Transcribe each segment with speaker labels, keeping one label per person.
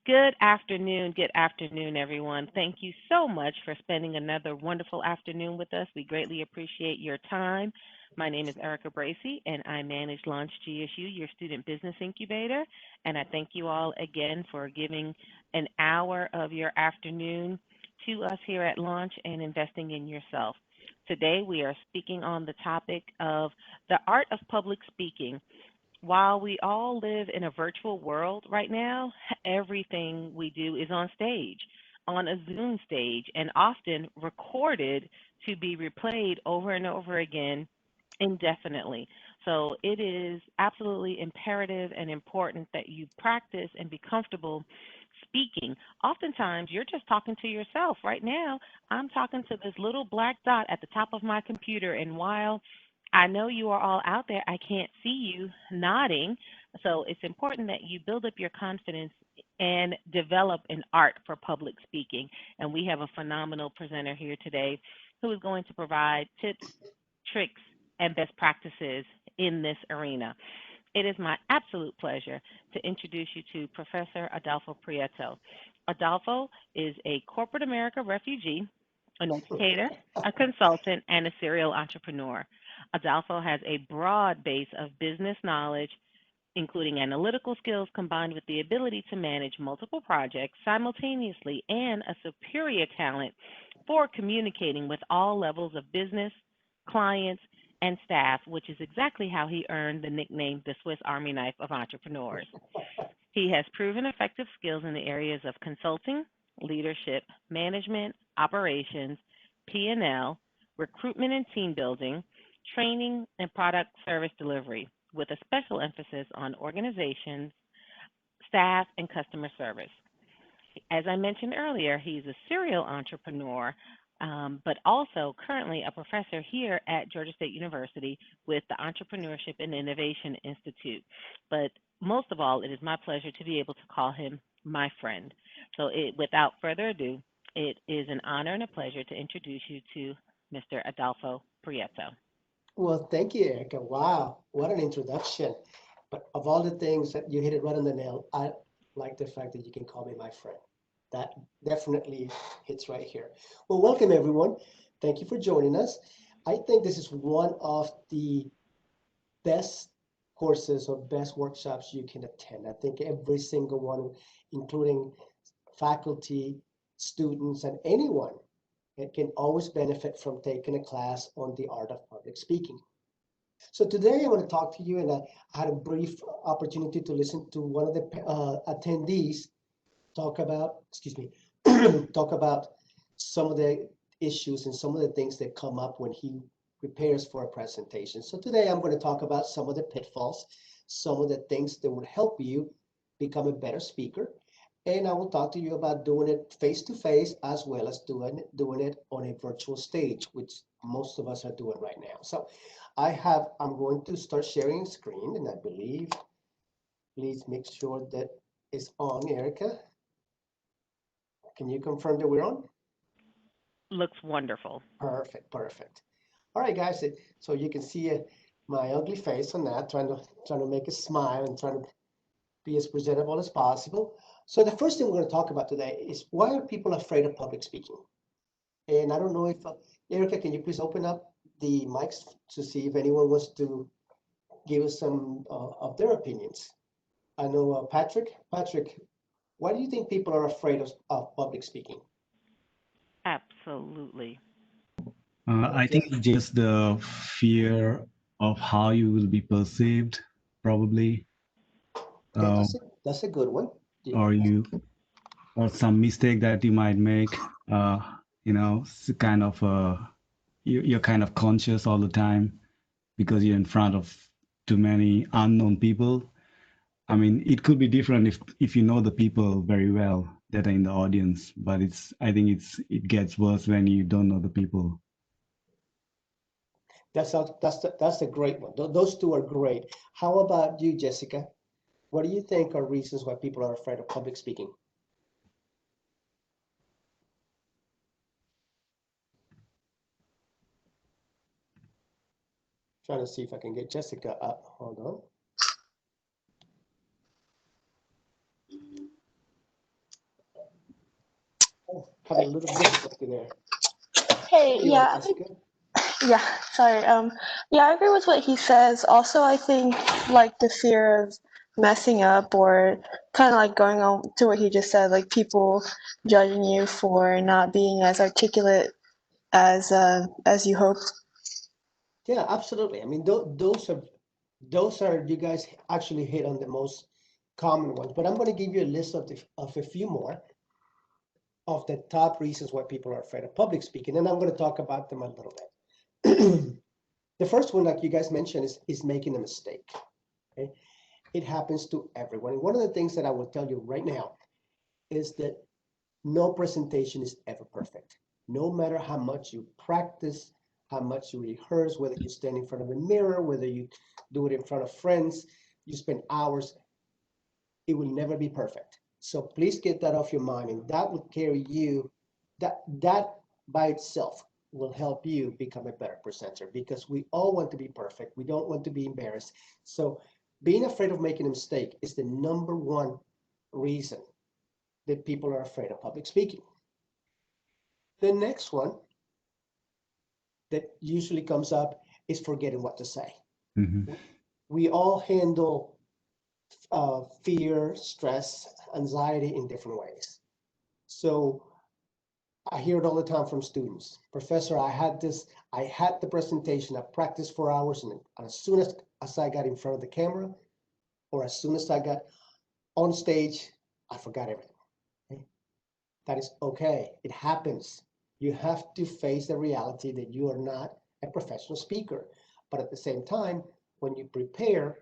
Speaker 1: Good afternoon, everyone. Thank you so much for spending another wonderful afternoon with us. We greatly appreciate your time. My name is Erica Bracy, and I manage Launch GSU, your student business incubator. And I thank you all again for giving an hour of your afternoon to us here at Launch and investing in yourself. Today, we are speaking on the topic of the art of public speaking. While we all live in a virtual world right now, everything we do is on stage, on a Zoom stage, and often recorded to be replayed over and over again indefinitely. So it is absolutely imperative and important that you practice and be comfortable speaking. Oftentimes, you're just talking to yourself. Right now, I'm talking to this little black dot at the top of my computer, and while I know you are all out there. I can't see you nodding. So it's important that you build up your confidence and develop an art for public speaking. And we have a phenomenal presenter here today who is going to provide tips, tricks, and best practices in this arena. It is my absolute pleasure to introduce you to Professor Adolfo Prieto. Adolfo is a corporate America refugee, an educator, a consultant, and a serial entrepreneur. Adolfo has a broad base of business knowledge, including analytical skills combined with the ability to manage multiple projects simultaneously and a superior talent for communicating with all levels of business, clients, and staff, which is exactly how he earned the nickname the Swiss Army knife of entrepreneurs. He has proven effective skills in the areas of consulting, leadership, management, operations, P&L, recruitment and team building, training, and product service delivery, with a special emphasis on organizations, staff, and customer service. As I mentioned earlier, he's a serial entrepreneur, but also currently a professor here at Georgia State University with the Entrepreneurship and Innovation Institute. But most of all, it is my pleasure to be able to call him my friend. So, without further ado, it is an honor and a pleasure to introduce you to Mr. Adolfo Prieto.
Speaker 2: Well, thank you, Erica. Wow, what an introduction. But of all the things that you hit it right on the nail, I like the fact that you can call me my friend. That definitely hits right here. Well, welcome everyone. Thank you for joining us. I think this is one of the best courses or best workshops you can attend. I think every single one, including faculty, students, and anyone, it can always benefit from taking a class on the art of public speaking. So today I want to talk to you, and I had a brief opportunity to listen to one of the attendees talk about, excuse me, talk about some of the issues and some of the things that come up when he prepares for a presentation. So today I'm going to talk about some of the pitfalls, some of the things that would help you become a better speaker. And I will talk to you about doing it face to face as well as doing it on a virtual stage, which most of us are doing right now. So I'm going to start sharing screen, and I believe, please make sure that it's on, Erica. Can you confirm that we're on?
Speaker 1: Looks wonderful.
Speaker 2: Perfect, perfect. All right, guys. So you can see my ugly face on that, trying to make a smile and trying to be as presentable as possible. So the first thing we're going to talk about today is why are people afraid of public speaking? And I don't know if Erica, can you please open up the mics to see if anyone wants to give us some of their opinions? I know Patrick. Patrick, why do you think people are afraid of public speaking?
Speaker 1: Absolutely.
Speaker 3: I think
Speaker 2: Yes.
Speaker 3: it's just the fear of how you will be perceived, probably,
Speaker 2: Okay,
Speaker 3: uh,
Speaker 2: that's a good one. Yeah.
Speaker 3: or you, or some mistake that you might make. Kind of you're kind of conscious all the time because you're in front of too many unknown people. I mean, it could be different if you know the people very well that are in the audience, but I think it gets worse when you don't know the people.
Speaker 2: That's a great one. Those two are great. How about you, Jessica? What do you think are reasons why people are afraid of public speaking? Trying to see if I can get Jessica up. Hold on. having a little difficulty there.
Speaker 4: Hey,
Speaker 2: There you are,
Speaker 4: yeah,
Speaker 2: Jessica.
Speaker 4: yeah, sorry. Yeah, I agree with what he says. Also, I think like the fear of messing up or kind of like going on to what he just said, like people judging you for not being as articulate as you hoped.
Speaker 2: Yeah, absolutely. I mean, those are you guys actually hit on the most common ones. But I'm going to give you a list of a few more of the top reasons why people are afraid of public speaking, and I'm going to talk about them a little bit. The first one, like you guys mentioned, is making a mistake. Okay, it happens to everyone. And one of the things that I will tell you right now is that no presentation is ever perfect. No matter how much you practice, how much you rehearse, whether you stand in front of a mirror, whether you do it in front of friends, you spend hours, it will never be perfect. So please get that off your mind, and that will carry you, that by itself will help you become a better presenter, because we all want to be perfect. We don't want to be embarrassed. So being afraid of making a mistake is the number one reason that people are afraid of public speaking. The next one that usually comes up is forgetting what to say.
Speaker 3: Hmm.
Speaker 2: We all handle fear, stress, anxiety in different ways. So I hear it all the time from students. Professor, I had the presentation, I practiced for hours, and as soon as I got in front of the camera, or as soon as I got on stage, I forgot everything. Okay? That is okay. It happens. You have to face the reality that you are not a professional speaker. But at the same time, when you prepare,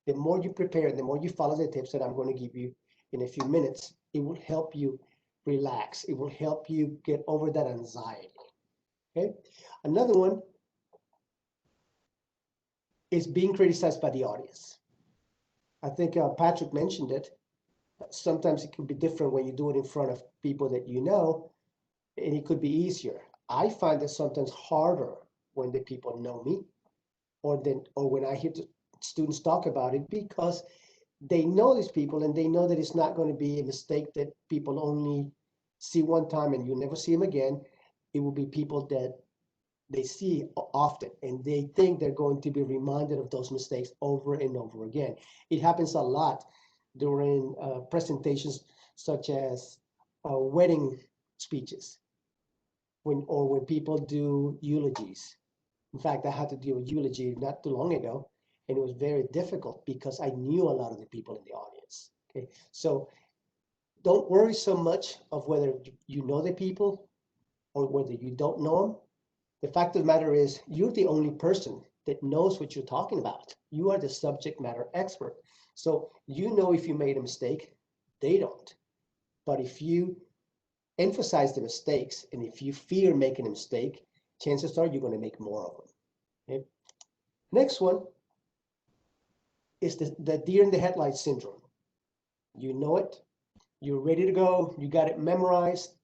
Speaker 2: the more you prepare, the more you follow the tips that I'm going to give you in a few minutes, it will help you relax. It will help you get over that anxiety. Okay. Another one is being criticized by the audience. I think Patrick mentioned it. Sometimes it can be different when you do it in front of people that you know, and it could be easier. I find it sometimes harder when the people know me, or when I hear the students talk about it, because they know these people and they know that it's not going to be a mistake that people only see one time and you never see them again. It will be people that they see often, and they think they're going to be reminded of those mistakes over and over again. It happens a lot during presentations such as wedding speeches, when people do eulogies. In fact, I had to do a eulogy not too long ago, and it was very difficult because I knew a lot of the people in the audience. Okay, so don't worry so much of whether you know the people or whether you don't know them. The fact of the matter is, you're the only person that knows what you're talking about. You are the subject matter expert. So you know if you made a mistake, they don't. But if you emphasize the mistakes and if you fear making a mistake, chances are you're going to make more of them. Okay? Next one is the deer in the headlights syndrome. You know it, you're ready to go, you got it memorized,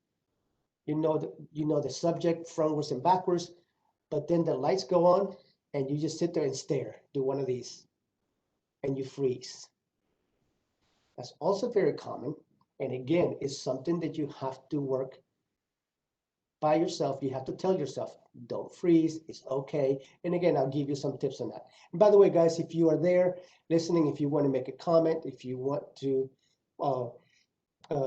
Speaker 2: you know the subject frontwards and backwards, but then the lights go on and you just sit there and stare, do one of these, and you freeze. That's also very common. And again, it's something that you have to work by yourself. You have to tell yourself, don't freeze, it's okay. And again, I'll give you some tips on that. And by the way, guys, if you are there listening, if you want to make a comment, if you want to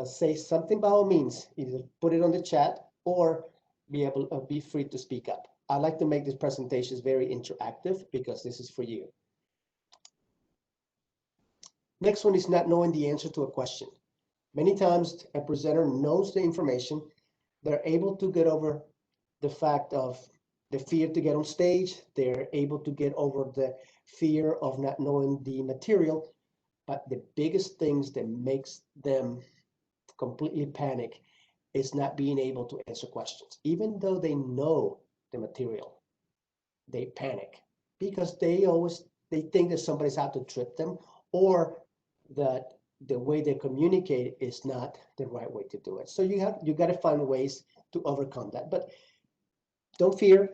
Speaker 2: say something, by all means, either put it on the chat or be free to speak up. I like to make these presentations very interactive because this is for you. Next one is not knowing the answer to a question. Many times a presenter knows the information. They're able to get over the fact of the fear to get on stage. They're able to get over the fear of not knowing the material. But the biggest things that makes them completely panic is not being able to answer questions. Even though they know the material, they panic because they think that somebody's out to trip them, or that the way they communicate is not the right way to do it. So you got to find ways to overcome that. But don't fear.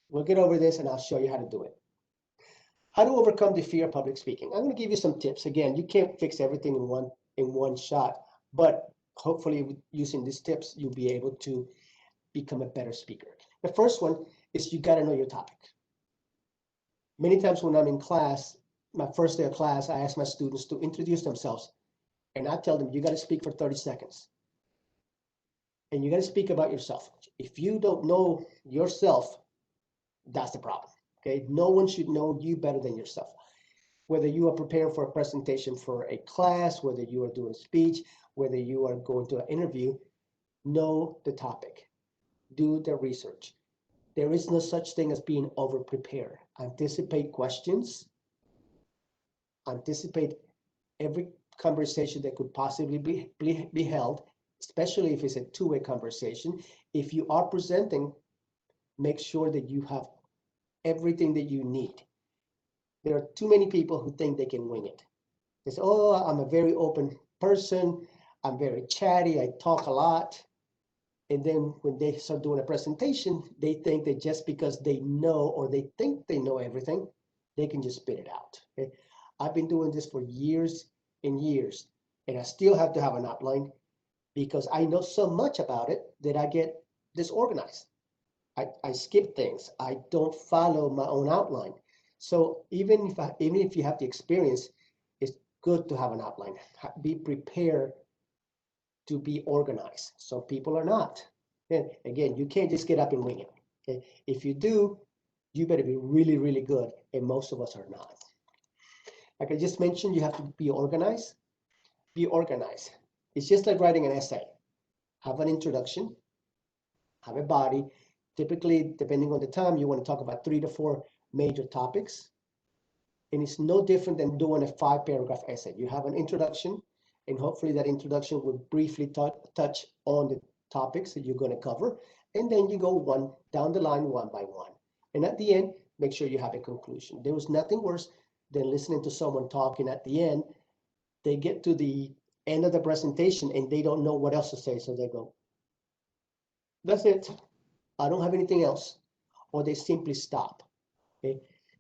Speaker 2: We'll get over this and I'll show you how to do it. How to overcome the fear of public speaking. I'm going to give you some tips. Again, you can't fix everything in one shot, but hopefully using these tips, you'll be able to become a better speaker. The first one is you got to know your topic. Many times when I'm in class, my first day of class, I ask my students to introduce themselves, and I tell them, you got to speak for 30 seconds. And you got to speak about yourself. If you don't know yourself, that's the problem. Okay, no one should know you better than yourself. Whether you are preparing for a presentation for a class, whether you are doing a speech, whether you are going to an interview, know the topic, do the research. There is no such thing as being over-prepared. Anticipate questions, anticipate every conversation that could possibly be held, especially if it's a two-way conversation. If you are presenting, make sure that you have everything that you need. There are too many people who think they can wing it. They say, oh, I'm a very open person. I'm very chatty. I talk a lot. And then when they start doing a presentation, they think that just because they know or they think they know everything, they can just spit it out. Okay? I've been doing this for years and years, and I still have to have an outline because I know so much about it that I get disorganized. I skip things. I don't follow my own outline. So even if you have the experience, it's good to have an outline. Be prepared to be organized. Some people are not. And again, you can't just get up and wing it. Okay? If you do, you better be really, really good. And most of us are not. Like I just mentioned, you have to be organized. Be organized. It's just like writing an essay. Have an introduction, have a body. Typically, depending on the time, you want to talk about 3 to 4 major topics. And it's no different than doing a 5-paragraph essay. You have an introduction, and hopefully that introduction will briefly touch on the topics that you're going to cover. And then you go one down the line, one by one. And at the end, make sure you have a conclusion. There was nothing worse than listening to someone talking at the end. They get to the end of the presentation and they don't know what else to say. So they go, that's it. I don't have anything else. Or they simply stop. Okay?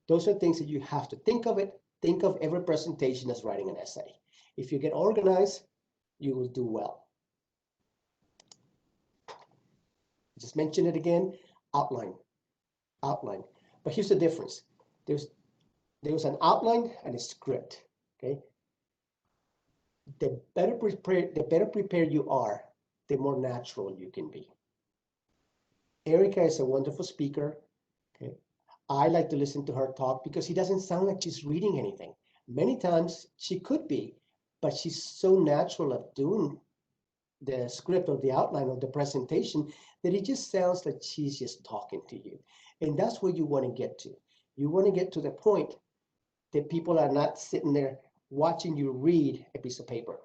Speaker 2: Those are things that you have to think of it. Think of every presentation as writing an essay. If you get organized, you will do well. Just mention it again, outline. But here's the difference. There's an outline and a script, okay? The better prepared you are, the more natural you can be. Erica is a wonderful speaker, okay? I like to listen to her talk because she doesn't sound like she's reading anything. Many times she could be, but she's so natural at doing the script or the outline of the presentation that it just sounds like she's just talking to you. And that's where you want to get to. You want to get to the point that people are not sitting there watching you read a piece of paper.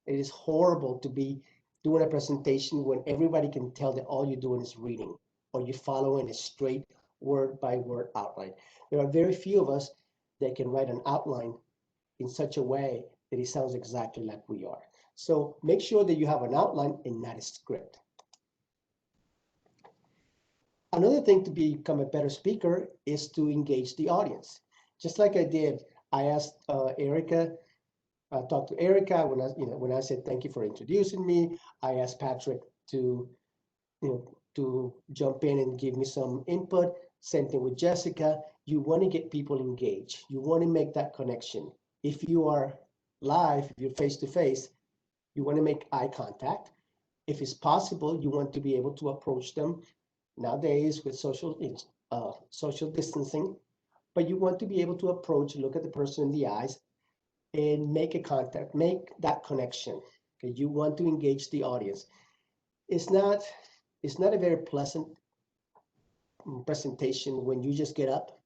Speaker 2: It is horrible to be doing a presentation when everybody can tell that all you're doing is reading or you're following a straight word by word outline. There are very few of us that can write an outline in such a way that it sounds exactly like we are. So make sure that you have an outline and not a script. Another thing to become a better speaker is to engage the audience. Just like I did, I asked Erica, I talked to Erica when I said thank you for introducing me. I asked Patrick to jump in and give me some input. Same thing with Jessica. You want to get people engaged. You want to make that connection. If you are live, if you're face to face, you want to make eye contact. If it's possible, you want to be able to approach them. Nowadays with social distancing, but you want to be able to approach, look at the person in the eyes and make a contact, make that connection. Okay, you want to engage the audience. It's not a very pleasant presentation when you just get up,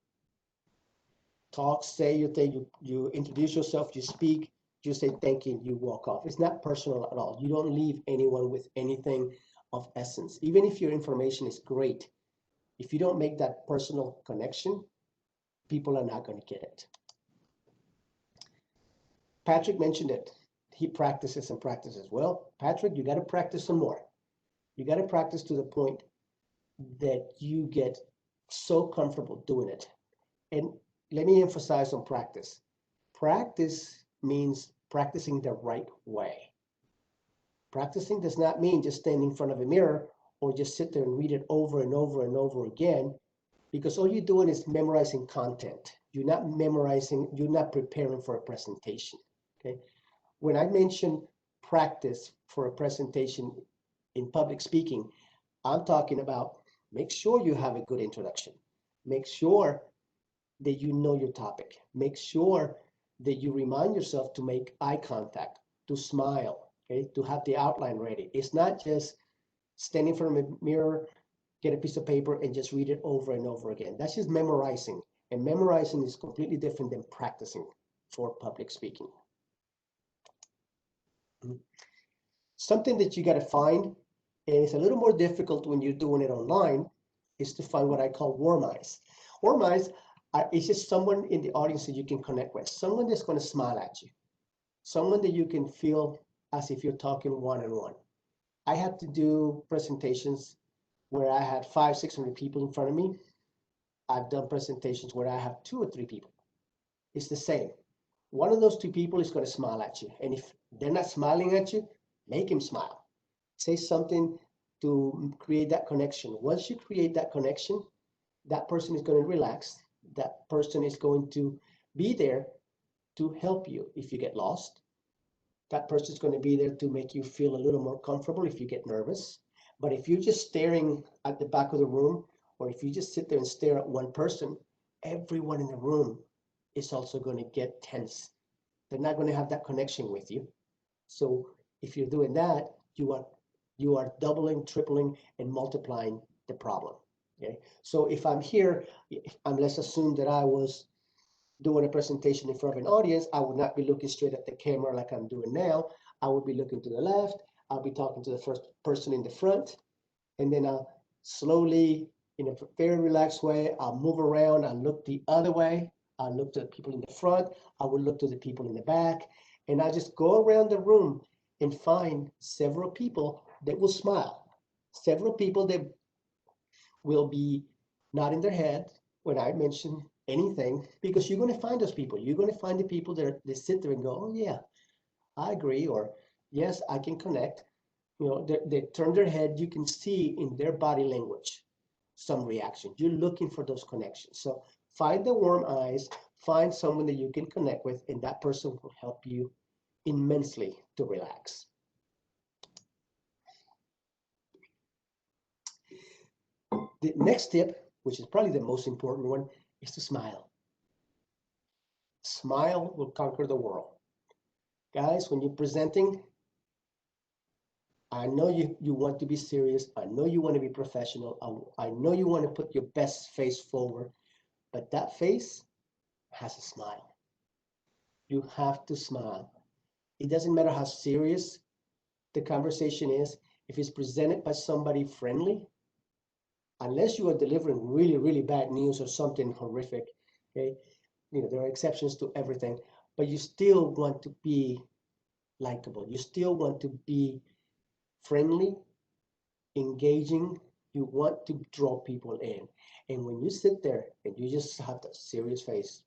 Speaker 2: talk, say your thing, you introduce yourself, you speak, you say thank you, and you walk off. It's not personal at all. You don't leave anyone with anything of essence. Even if your information is great, if you don't make that personal connection, people are not going to get it. Patrick mentioned it. He practices and practices. Well, Patrick, you got to practice some more. You got to practice to the point that you get so comfortable doing it. And let me emphasize on practice. Practice means practicing the right way. Practicing does not mean just stand in front of a mirror or just sit there and read it over and over and over again, because all you're doing is memorizing content. You're not memorizing, you're not preparing for a presentation. Okay. When I mention practice for a presentation in public speaking, I'm talking about make sure you have a good introduction. Make sure that you know your topic. Make sure that you remind yourself to make eye contact, to smile, okay, to have the outline ready. It's not just standing in front of a mirror, get a piece of paper and just read it over and over again. That's just memorizing. And memorizing is completely different than practicing for public speaking. Something that you got to find, and it's a little more difficult when you're doing it online, is to find what I call warm eyes. Warm eyes is just someone in the audience that you can connect with, someone that's going to smile at you, someone that you can feel as if you're talking one-on-one. I had to do presentations where I had 500-600 people in front of me. I've done presentations where I have 2 or 3 people. It's the same. One of those 2 people is going to smile at you. And if they're not smiling at you, make him smile. Say something to create that connection. Once you create that connection, that person is going to relax. That person is going to be there to help you if you get lost. That person is going to be there to make you feel a little more comfortable if you get nervous. But if you're just staring at the back of the room, or if you just sit there and stare at one person, everyone in the room is also going to get tense. They're not going to have that connection with you. So if you're doing that, you are doubling, tripling, and multiplying the problem. Okay. So if I'm here, let's assume that I was doing a presentation in front of an audience, I would not be looking straight at the camera like I'm doing now. I would be looking to the left. I'll be talking to the first person in the front, and then I'll slowly, in a very relaxed way, I'll move around. I'll look the other way. I'll look to the people in the front. I will look to the people in the back, and I just go around the room and find several people that will smile, several people that will be nodding their head when I mention anything, because you're going to find those people. You're going to find the people that sit there and go, oh yeah, I agree, or yes, I can connect. You know, they turn their head. You can see in their body language some reaction. You're looking for those connections. So find the warm eyes, find someone that you can connect with, and that person will help you immensely to relax. The next tip, which is probably the most important one, is to smile. Smile will conquer the world. Guys, when you're presenting, I know you want to be serious. I know you want to be professional. I know you want to put your best face forward, but that face has a smile. You have to smile. It doesn't matter how serious the conversation is. If it's presented by somebody friendly, unless you are delivering really, really bad news or something horrific, okay, you know, there are exceptions to everything, but you still want to be likable. You still want to be friendly, engaging. You want to draw people in. And when you sit there and you just have that serious face,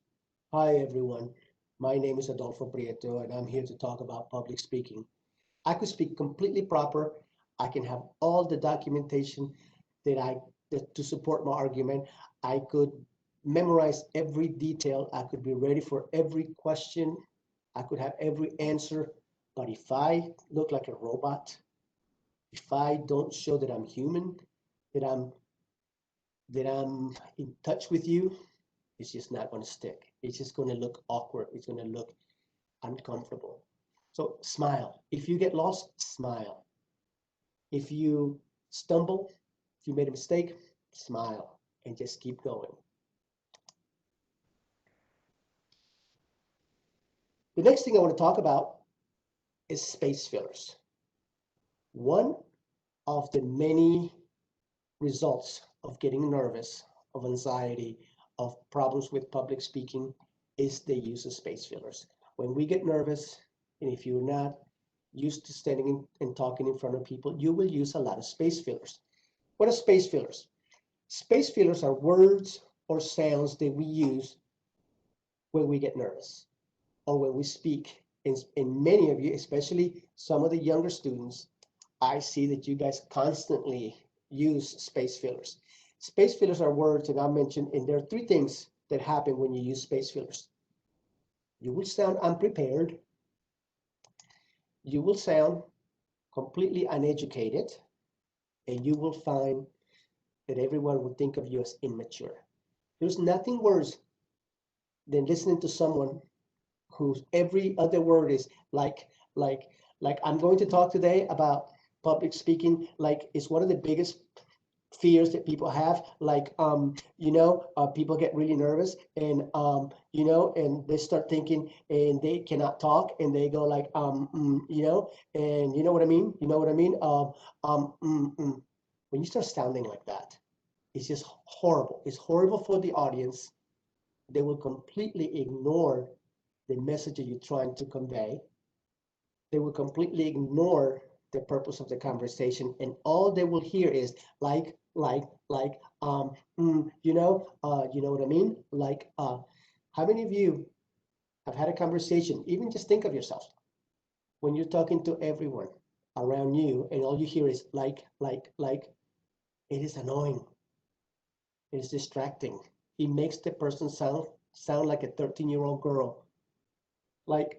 Speaker 2: hi everyone, my name is Adolfo Prieto and I'm here to talk about public speaking. I could speak completely proper. I can have all the documentation that to support my argument. I could memorize every detail. I could be ready for every question. I could have every answer. But if I look like a robot, if I don't show that I'm human, that I'm in touch with you, it's just not going to stick. It's just going to look awkward. It's going to look uncomfortable. So smile. If you get lost, smile. If you stumble, if you made a mistake, smile and just keep going. The next thing I want to talk about is space fillers. One of the many results of getting nervous, of anxiety, of problems with public speaking is the use of space fillers. When we get nervous, and if you're not used to standing and talking in front of people, you will use a lot of space fillers. What are space fillers? Space fillers are words or sounds that we use when we get nervous or when we speak. And many of you, especially some of the younger students, I see that you guys constantly use space fillers. Space fillers are words that I mentioned, and there are three things that happen when you use space fillers. You will sound unprepared. You will sound completely uneducated, and you will find that everyone will think of you as immature. There's nothing worse than listening to someone whose every other word is like, like I'm going to talk today about public speaking, like it's one of the biggest fears that people have, like people get really nervous, and and they start thinking, and they cannot talk, and they go like and you know what I mean, when you start sounding like that, it's just horrible. It's horrible for the audience. They will completely ignore the message that you're trying to convey. They will completely ignore the purpose of the conversation, and all they will hear is like, you know what I mean? Like, how many of you have had a conversation? Even just think of yourself when you're talking to everyone around you, and all you hear is like. It is annoying. It is distracting. It makes the person sound like a 13-year-old girl. Like.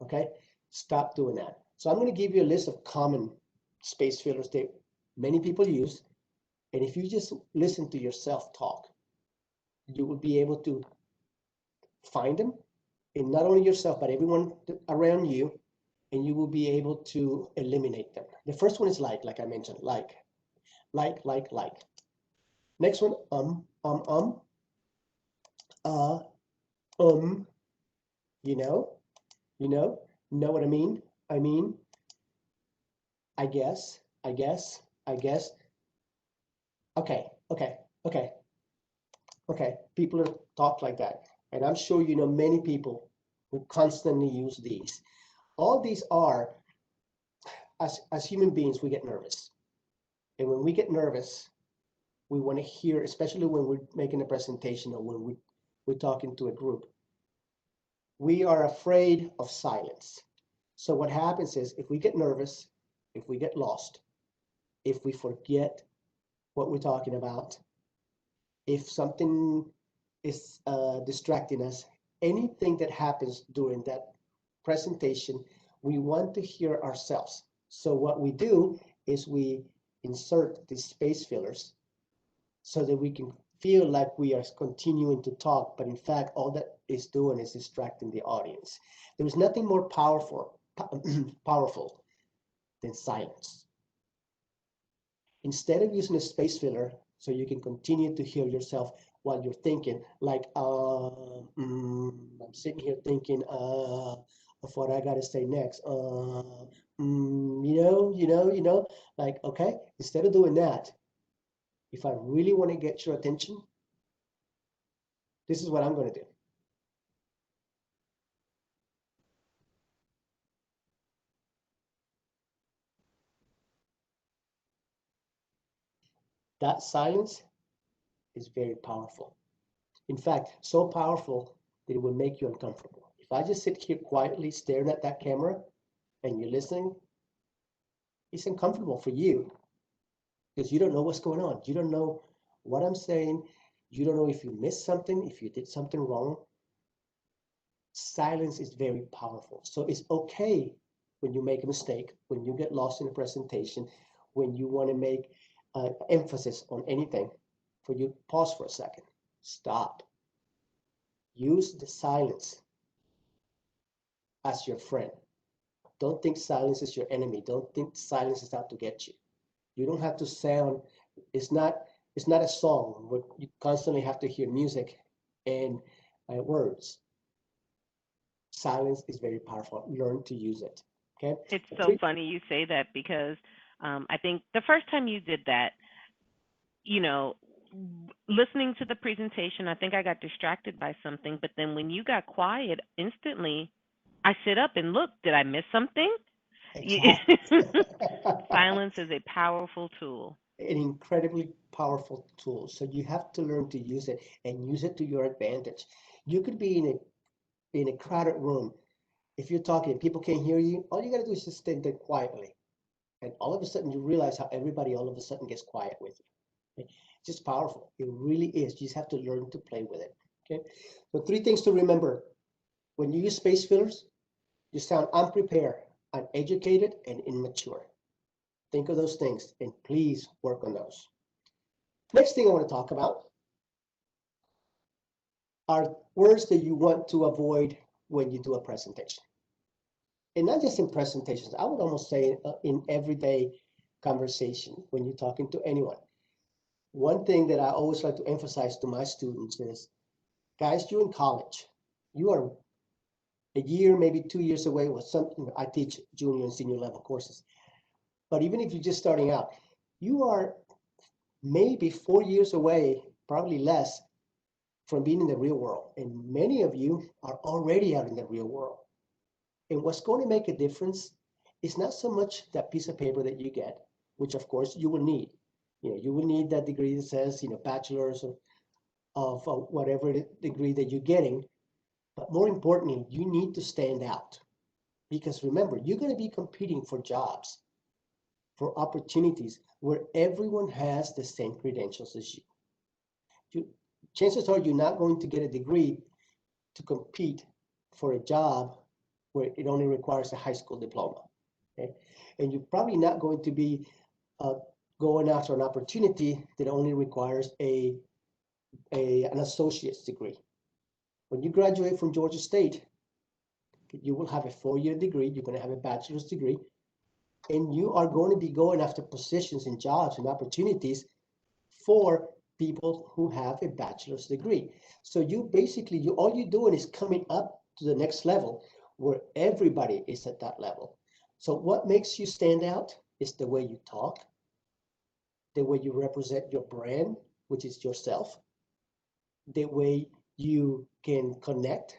Speaker 2: Okay, stop doing that. So I'm going to give you a list of common space fillers that many people use. And if you just listen to yourself talk, you will be able to find them in not only yourself, but everyone around you, and you will be able to eliminate them. The first one is like I mentioned, like. Next one, uh, um, you know, know what I mean? I mean, I guess, I guess. Okay, okay, okay, okay. People talk like that. And I'm sure you know many people who constantly use these. All these are, as human beings, we get nervous. And when we get nervous, we want to hear, especially when we're making a presentation or when we're talking to a group, we are afraid of silence. So what happens is, if we get nervous, if we get lost, if we forget what we're talking about, if something is distracting us, anything that happens during that presentation, we want to hear ourselves. So what we do is we insert these space fillers so that we can feel like we are continuing to talk, but in fact, all that is doing is distracting the audience. There is nothing more powerful than silence. Instead of using a space filler so you can continue to hear yourself while you're thinking, like, I'm sitting here thinking of what I got to say next. Like, okay, instead of doing that, if I really want to get your attention, this is what I'm going to do. That silence is very powerful. In fact, so powerful that it will make you uncomfortable. If I just sit here quietly staring at that camera and you're listening, it's uncomfortable for you because you don't know what's going on. You don't know what I'm saying. You don't know if you missed something, if you did something wrong. Silence is very powerful. So it's okay when you make a mistake, when you get lost in a presentation, when you want to make emphasis on anything, for you pause for a second, stop. Use the silence as your friend. Don't think silence is your enemy. Don't think silence is out to get you. You don't have to sound, it's not a song where you constantly have to hear music and words. Silence is very powerful. Learn to use it. Okay.
Speaker 1: It's so funny you say that because I think the first time you did that, you know, listening to the presentation, I think I got distracted by something. But then when you got quiet, instantly, I sit up and look. Did I miss something?
Speaker 2: Exactly.
Speaker 1: Silence is a powerful tool.
Speaker 2: An incredibly powerful tool. So you have to learn to use it and use it to your advantage. You could be in a crowded room. If you're talking, people can't hear you. All you got to do is just stand there quietly And all of a sudden you realize how everybody all of a sudden gets quiet with you. Okay? It's just powerful. It really is. You just have to learn to play with it. Okay. So 3 things to remember. When you use space fillers, you sound unprepared, uneducated, and immature. Think of those things and please work on those. Next thing I want to talk about are words that you want to avoid when you do a presentation. And not just in presentations, I would almost say in everyday conversation when you're talking to anyone. One thing that I always like to emphasize to my students is, guys, you're in college. You are a year, maybe 2 years away with something. I teach junior and senior level courses. But even if you're just starting out, you are maybe 4 years away, probably less, from being in the real world. And many of you are already out in the real world. And what's going to make a difference is not so much that piece of paper that you get, which of course you will need. You will need that degree that says, bachelor's of whatever degree that you're getting. But more importantly, you need to stand out. Because remember, you're going to be competing for jobs, for opportunities where everyone has the same credentials as you. Chances are you're not going to get a degree to compete for a job where it only requires a high school diploma. Okay? And you're probably not going to be going after an opportunity that only requires an associate's degree. When you graduate from Georgia State, you will have a 4-year degree, you're going to have a bachelor's degree, and you are going to be going after positions and jobs and opportunities for people who have a bachelor's degree. So you basically, all you're doing is coming up to the next level where everybody is at that level. So what makes you stand out is the way you talk, the way you represent your brand, which is yourself, the way you can connect,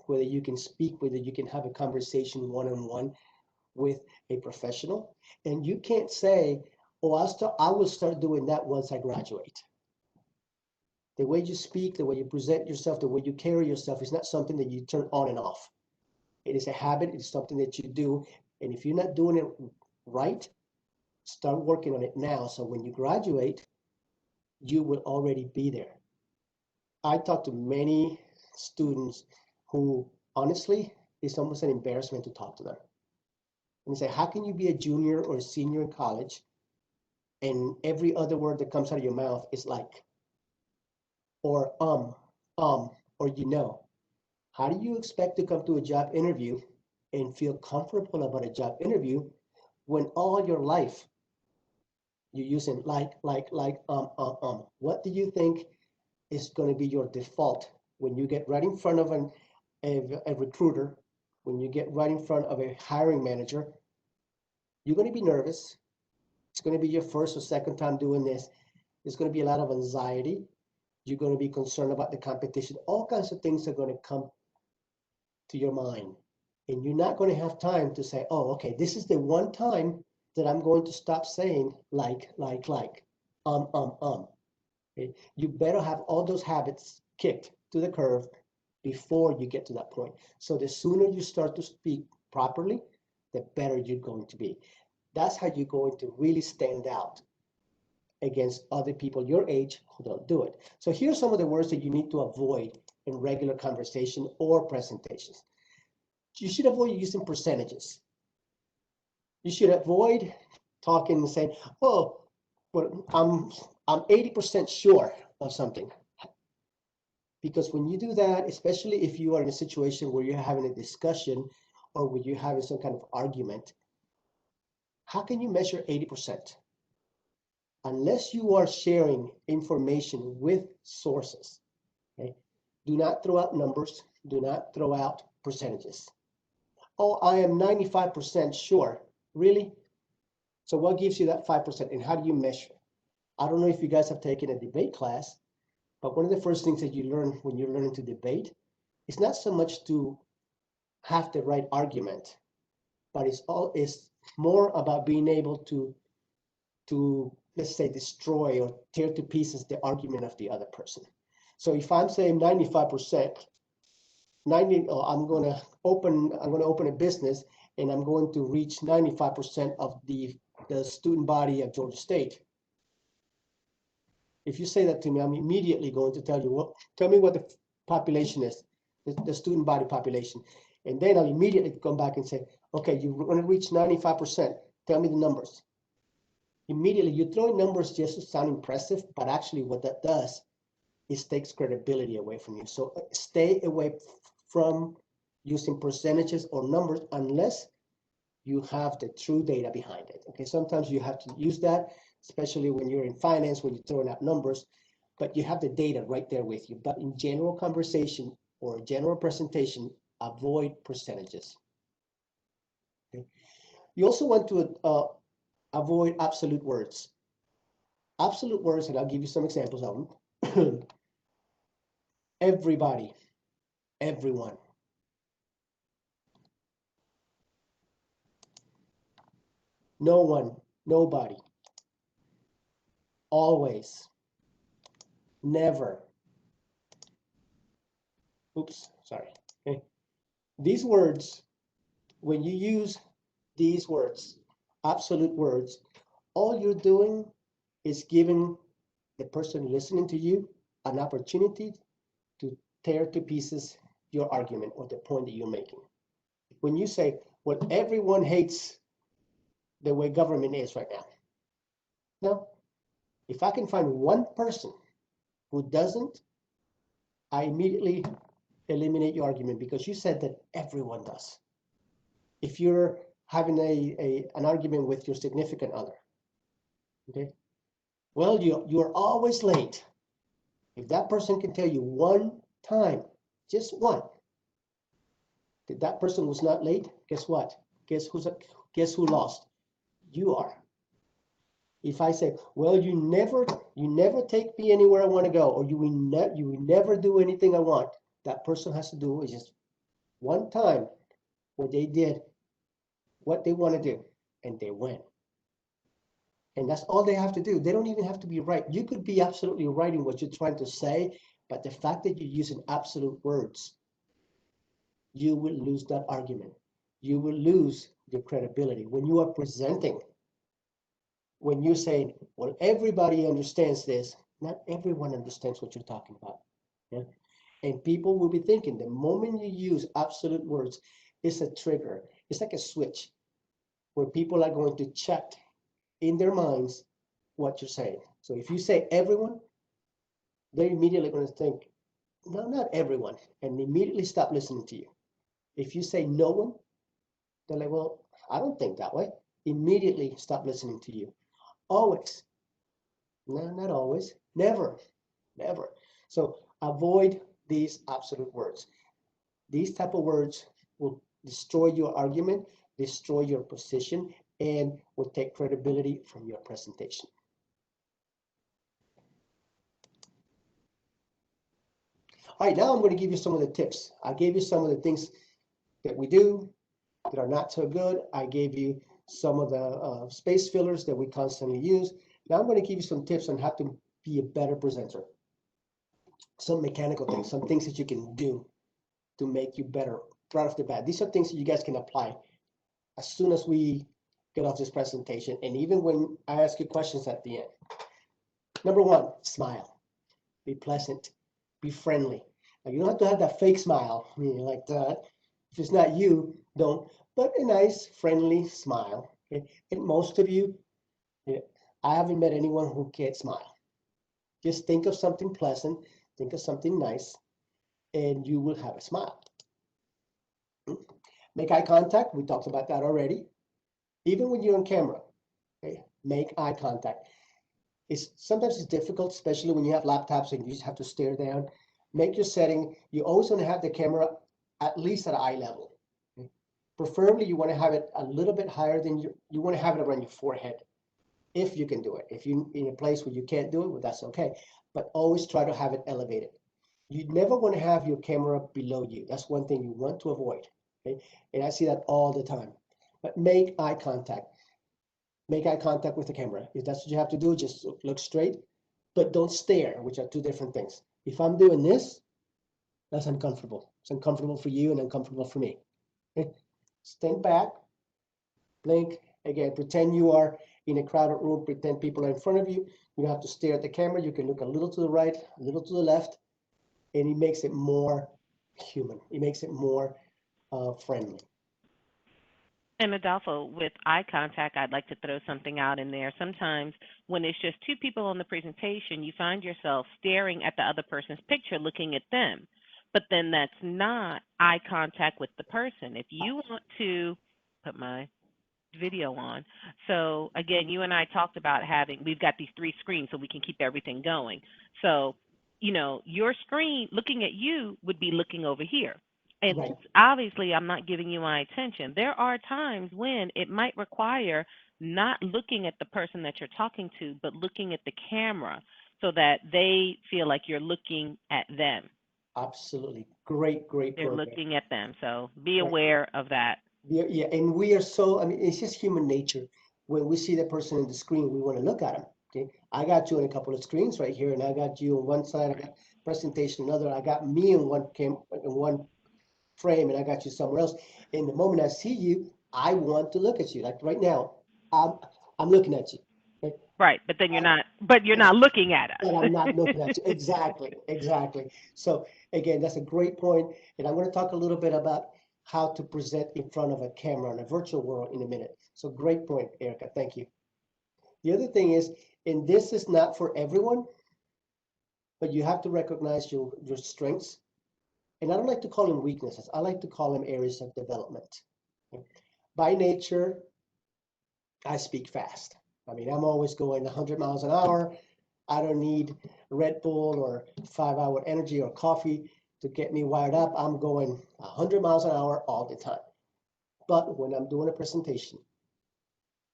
Speaker 2: whether you can speak, whether you can have a conversation one-on-one with a professional. And you can't say, oh, I will start doing that once I graduate. The way you speak, the way you present yourself, the way you carry yourself is not something that you turn on and off. It is a habit. It is something that you do. And if you're not doing it right, start working on it now. So when you graduate, you will already be there. I talk to many students who, honestly, it's almost an embarrassment to talk to them. And say, how can you be a junior or a senior in college and every other word that comes out of your mouth is like, or or How do you expect to come to a job interview and feel comfortable about a job interview when all your life you're using like, What do you think is going to be your default when you get right in front of a recruiter, when you get right in front of a hiring manager? You're going to be nervous. It's going to be your first or second time doing this. There's going to be a lot of anxiety. You're going to be concerned about the competition. All kinds of things are going to come to your mind. And you're not going to have time to say, oh, okay, this is the one time that I'm going to stop saying like. Okay? You better have all those habits kicked to the curb before you get to that point. So the sooner you start to speak properly, the better you're going to be. That's how you're going to really stand out against other people your age who don't do it. So here's some of the words that you need to avoid in regular conversation or presentations. You should avoid using percentages. You should avoid talking and saying, oh, well, I'm 80% sure of something. Because when you do that, especially if you are in a situation where you're having a discussion or when you're having some kind of argument, how can you measure 80%? Unless you are sharing information with sources, okay? Do not throw out numbers. Do not throw out percentages. Oh, I am 95% sure. Really? So what gives you that 5%? And how do you measure? I don't know if you guys have taken a debate class, but one of the first things that you learn when you're learning to debate is not so much to have the right argument, but it's more about being able to let's say destroy or tear to pieces the argument of the other person. So if I'm saying 95%, I'm going to open a business and I'm going to reach 95% of the the student body at Georgia State. If you say that to me, I'm immediately going to tell you, well, tell me what the population is, the student body population. And then I'll immediately come back and say, okay, you're going to reach 95%. Tell me the numbers. Immediately, you're throwing numbers just to sound impressive, but actually what that does is takes credibility away from you. So stay away from using percentages or numbers unless you have the true data behind it. Okay, sometimes you have to use that, especially when you're in finance, when you're throwing out numbers, but you have the data right there with you. But in general conversation or general presentation, avoid percentages. Okay. You also want to avoid absolute words. Absolute words, and I'll give you some examples of them. Everybody, everyone. No one, nobody. Always. Never. Oops, sorry. Okay. These words, when you use these words, absolute words, all you're doing is giving the person listening to you an opportunity to tear to pieces your argument or the point that you're making. When you say, well, everyone hates the way government is right now. No, if I can find one person who doesn't, I immediately eliminate your argument because you said that everyone does. If you're having an argument with your significant other, okay, well, you're always late. If that person can tell you one time, just one, that that person was not late, guess what? Guess who lost? You are. If I say, well, you never take me anywhere I want to go, or you will never do anything I want, that person has to do is just one time where they did what they want to do and they win. And that's all they have to do. They don't even have to be right. You could be absolutely right in what you're trying to say, but the fact that you're using absolute words, you will lose that argument. You will lose your credibility. When you are presenting, when you're saying, well, everybody understands this, not everyone understands what you're talking about. Yeah? And people will be thinking the moment you use absolute words, it's a trigger. It's like a switch where people are going to check in their minds what you're saying. So if you say everyone, they're immediately going to think, no, not everyone, and immediately stop listening to you. If you say no one, they're like, well, I don't think that way. Immediately stop listening to you. Always. No, not always. Never. Never. So avoid these absolute words. These type of words will destroy your argument, destroy your position, and will take credibility from your presentation. All right, now I'm going to give you some of the tips. I gave you some of the things that we do that are not so good. I gave you some of the space fillers that we constantly use. Now I'm going to give you some tips on how to be a better presenter. Some mechanical things, some things that you can do to make you better right off the bat. These are things that you guys can apply as soon as we get off this presentation, and even when I ask you questions at the end. Number one, smile. Be pleasant. Be friendly. Now, you don't have to have that fake smile, like that. If it's not you, don't. But a nice, friendly smile. Okay? And most of you, I haven't met anyone who can't smile. Just think of something pleasant, think of something nice, and you will have a smile. Make eye contact. We talked about that already. Even when you're on camera, okay? Make eye contact. Sometimes it's difficult, especially when you have laptops and you just have to stare down. Make your setting. You always want to have the camera at least at eye level. Okay? Preferably, you want to have it a little bit higher than you want to have it around your forehead, if you can do it. If you're in a place where you can't do it, well, that's okay. But always try to have it elevated. You never want to have your camera below you. That's one thing you want to avoid. Okay? And I see that all the time. But make eye contact. Make eye contact with the camera. If that's what you have to do, just look straight, but don't stare, which are two different things. If I'm doing this, that's uncomfortable. It's uncomfortable for you and uncomfortable for me. Okay? Stand back, blink, again, pretend you are in a crowded room, pretend people are in front of you. You don't have to stare at the camera. You can look a little to the right, a little to the left, and it makes it more human. It makes it more friendly.
Speaker 1: And Adolfo, with eye contact, I'd like to throw something out in there. Sometimes when it's just two people on the presentation, you find yourself staring at the other person's picture, looking at them. But then that's not eye contact with the person. If you want to put my video on. So again, you and I talked about we've got these three screens so we can keep everything going. So, your screen looking at you would be looking over here. And
Speaker 2: Right.
Speaker 1: obviously I'm not giving you my attention. There are times when it might require not looking at the person that you're talking to, but looking at the camera so that they feel like you're looking at them.
Speaker 2: Absolutely. Great
Speaker 1: They're
Speaker 2: program.
Speaker 1: looking at them. So be
Speaker 2: Right.
Speaker 1: aware of that.
Speaker 2: Yeah, and we are so, I mean, it's just human nature. When we see the person in the screen, we want to look at them. Okay. I got you on a couple of screens right here, and I got you on one side, I got presentation another, I got me in one frame, and I got you somewhere else. And the moment I see you, I want to look at you. Like right now, I'm I'm looking at you. Okay?
Speaker 1: Right, but then you're
Speaker 2: Yeah,
Speaker 1: not looking at
Speaker 2: but
Speaker 1: us.
Speaker 2: I'm not looking at you. Exactly. So again, that's a great point. And I'm going to talk a little bit about how to present in front of a camera in a virtual world in a minute. So great point, Erica. Thank you. The other thing is, and this is not for everyone, but you have to recognize your strengths. And I don't like to call them weaknesses. I like to call them areas of development. Okay? By nature, I speak fast. I mean, I'm always going 100 miles an hour. I don't need Red Bull or 5 Hour Energy or coffee to get me wired up. I'm going 100 miles an hour all the time. But when I'm doing a presentation,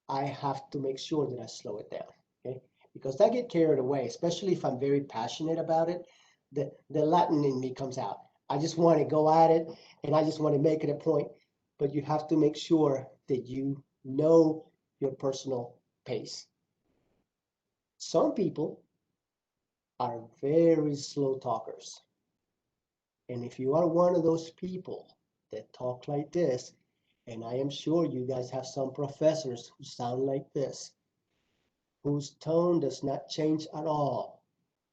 Speaker 2: I have to make sure that I slow it down, okay? Because I get carried away, especially if I'm very passionate about it. The Latin in me comes out. I just want to go at it and I just want to make it a point. But you have to make sure that you know your personal pace. Some people are very slow talkers. And if you are one of those people that talk like this, and I am sure you guys have some professors who sound like this, whose tone does not change at all,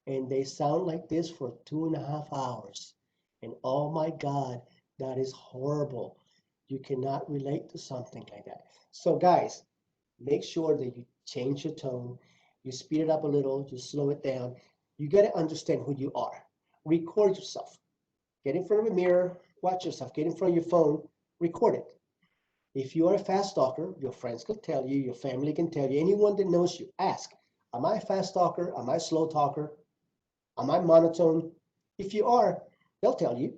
Speaker 2: and they sound like this for 2.5 hours. And oh my God, that is horrible. You cannot relate to something like that. So, guys, make sure that you change your tone, you speed it up a little, you slow it down. You got to understand who you are. Record yourself. Get in front of a mirror, watch yourself, get in front of your phone, record it. If you are a fast talker, your friends can tell you, your family can tell you, anyone that knows you, ask, am I a fast talker? Am I a slow talker? Am I monotone? If you are, they'll tell you.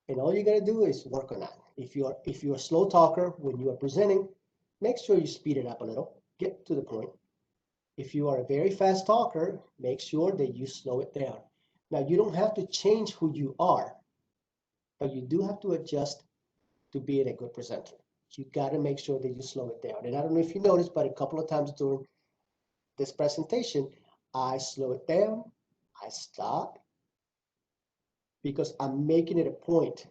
Speaker 2: And all you got to do is work on that. If you're a slow talker when you are presenting, make sure you speed it up a little, get to the point. If you are a very fast talker, make sure that you slow it down. Now, you don't have to change who you are, but you do have to adjust to being a good presenter. You got to make sure that you slow it down. And I don't know if you noticed, but a couple of times during this presentation, I slow it down, I stop, because I'm making it a point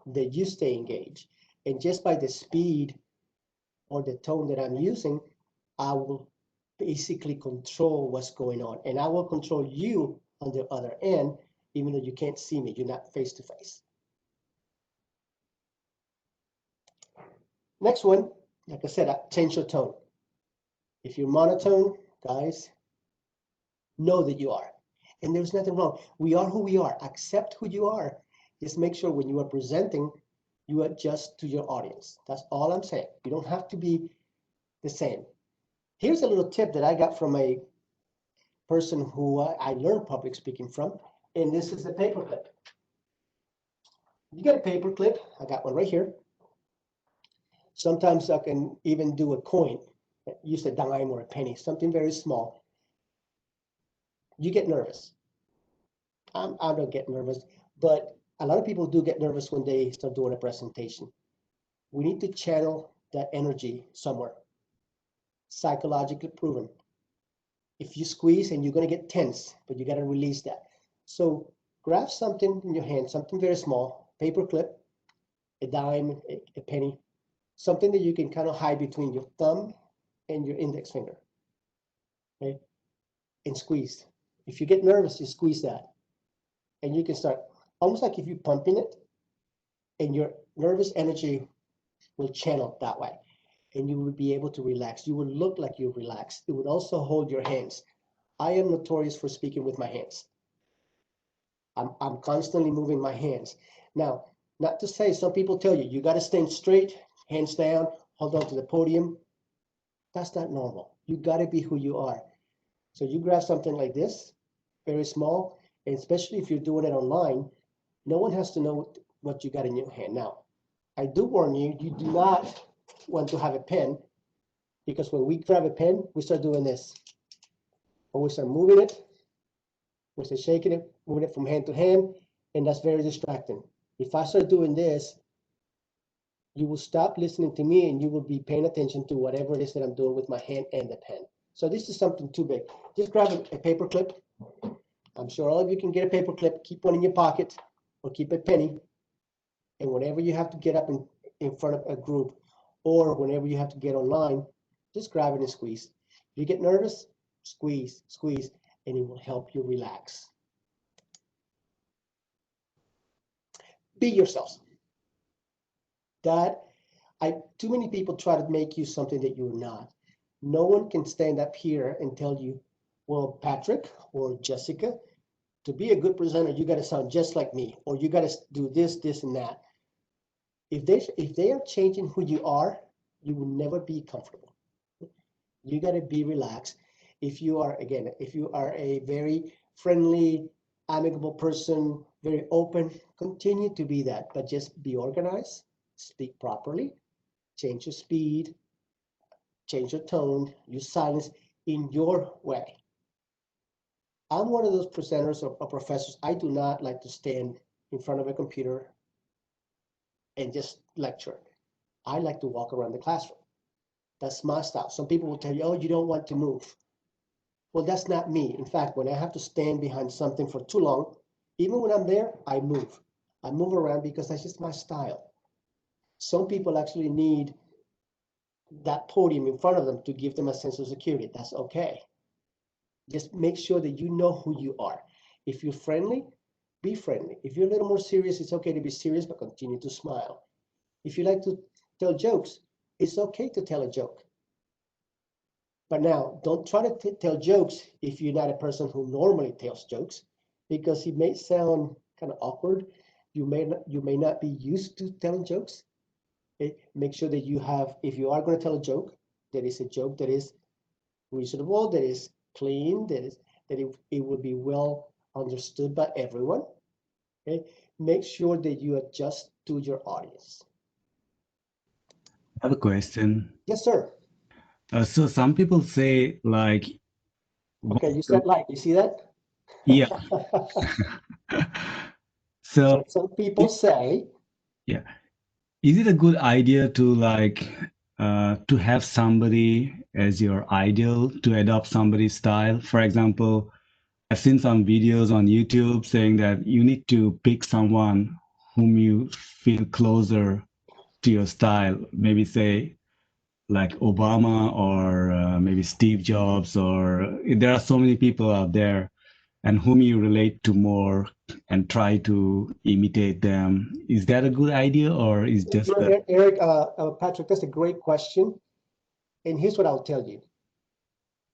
Speaker 2: that you stay engaged. And just by the speed or the tone that I'm using, I will basically control what's going on. And I will control you on the other end, even though you can't see me, you're not face to face. Next one, like I said, change your tone. If you're monotone, guys, know that you are. And there's nothing wrong. We are who we are. Accept who you are. Just make sure when you are presenting, you adjust to your audience. That's all I'm saying. You don't have to be the same. Here's a little tip that I got from a person who I learned public speaking from, and this is a paperclip. You get a paperclip. I got one right here. Sometimes I can even do a coin, use a dime or a penny, something very small. You get nervous. I don't get nervous, but a lot of people do get nervous when they start doing a presentation. We need to channel that energy somewhere. Psychologically proven. If you squeeze and you're going to get tense, but you got to release that. So grab something in your hand, something very small, paper clip, a dime, a penny, something that you can kind of hide between your thumb and your index finger, okay? And squeeze. If you get nervous, you squeeze that. And you can start, almost like if you're pumping it, and your nervous energy will channel that way. And you will be able to relax. You will look like you're relaxed. It would also hold your hands. I am notorious for speaking with my hands. I'm constantly moving my hands. Now, not to say, some people tell you, you got to stand straight, hands down, hold on to the podium. That's not normal. You got to be who you are. So you grab something like this, very small, and especially if you're doing it online, no one has to know what you got in your hand. Now, I do warn you, you do not want to have a pen, because when we grab a pen, we start doing this. Or we start moving it, we start shaking it, moving it from hand to hand, and that's very distracting. If I start doing this, you will stop listening to me and you will be paying attention to whatever it is that I'm doing with my hand and the pen. So this is something too big. Just grab a paper clip. I'm sure all of you can get a paper clip, keep one in your pocket, or keep a penny. And whenever you have to get up in front of a group, or whenever you have to get online, just grab it and squeeze. If you get nervous, squeeze, squeeze, and it will help you relax. Be yourselves. Too many people try to make you something that you're not. No one can stand up here and tell you, well, Patrick or Jessica, to be a good presenter, you got to sound just like me, or you got to do this, this, and that. If they are changing who you are, you will never be comfortable. You got to be relaxed. If you are a very friendly, amicable person, very open, continue to be that, but just be organized, speak properly, change your speed, change your tone, use silence in your way. I'm one of those presenters or professors. I do not like to stand in front of a computer and just lecture. I like to walk around the classroom. That's my style. Some people will tell you, oh, you don't want to move. Well, that's not me. In fact, when I have to stand behind something for too long, even when I'm there, I move. I move around because that's just my style. Some people actually need that podium in front of them to give them a sense of security. That's okay. Just make sure that you know who you are. If you're friendly, be friendly. If you're a little more serious, it's okay to be serious, but continue to smile. If you like to tell jokes, it's okay to tell a joke. But now, don't try to tell jokes if you're not a person who normally tells jokes, because it may sound kind of awkward. You may not be used to telling jokes. Okay? Make sure that you have, if you are going to tell a joke, that is a joke that is reasonable, that is clean, that it will be well understood by everyone. Okay? Make sure that you adjust to your audience.
Speaker 3: I have a question.
Speaker 2: Yes, sir.
Speaker 3: So some people say like,
Speaker 2: Okay, you said like, you see that?
Speaker 3: yeah. So
Speaker 2: So some people say,
Speaker 3: yeah, is it a good idea to like to have somebody as your idol, to adopt somebody's style? For example, I've seen some videos on YouTube saying that you need to pick someone whom you feel closer to your style. Maybe say like Obama or maybe Steve Jobs, or there are so many people out there and whom you relate to more and try to imitate them. Is that a good idea, or is just
Speaker 2: Eric, Patrick, that's a great question. And here's what I'll tell you.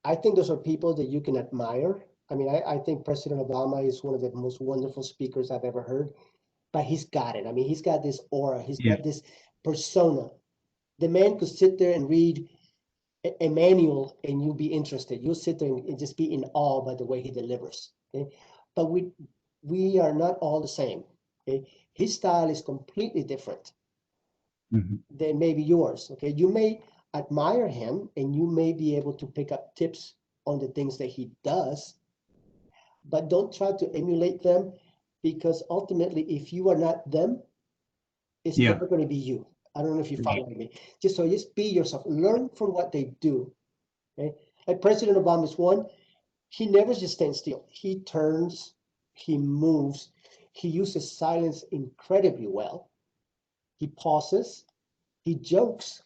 Speaker 2: I think those are people that you can admire. I mean, I think President Obama is one of the most wonderful speakers I've ever heard, but he's got it. I mean, he's got this aura, he's
Speaker 3: yeah,
Speaker 2: got this persona. The man could sit there and read a manual and you'll be interested. You'll sit there and just be in awe by the way he delivers. Okay? But we are not all the same. Okay? His style is completely different
Speaker 3: mhm,
Speaker 2: than maybe yours. Okay, you may admire him and you may be able to pick up tips on the things that he does, but don't try to emulate them, because ultimately, if you are not them, it's
Speaker 3: yeah,
Speaker 2: never going to be you. I don't know if you
Speaker 3: right.
Speaker 2: follow me. Just be yourself. Learn from what they do. Okay, like President Obama is one. He never just stands still. He turns, he moves, he uses silence incredibly well. He pauses, he jokes.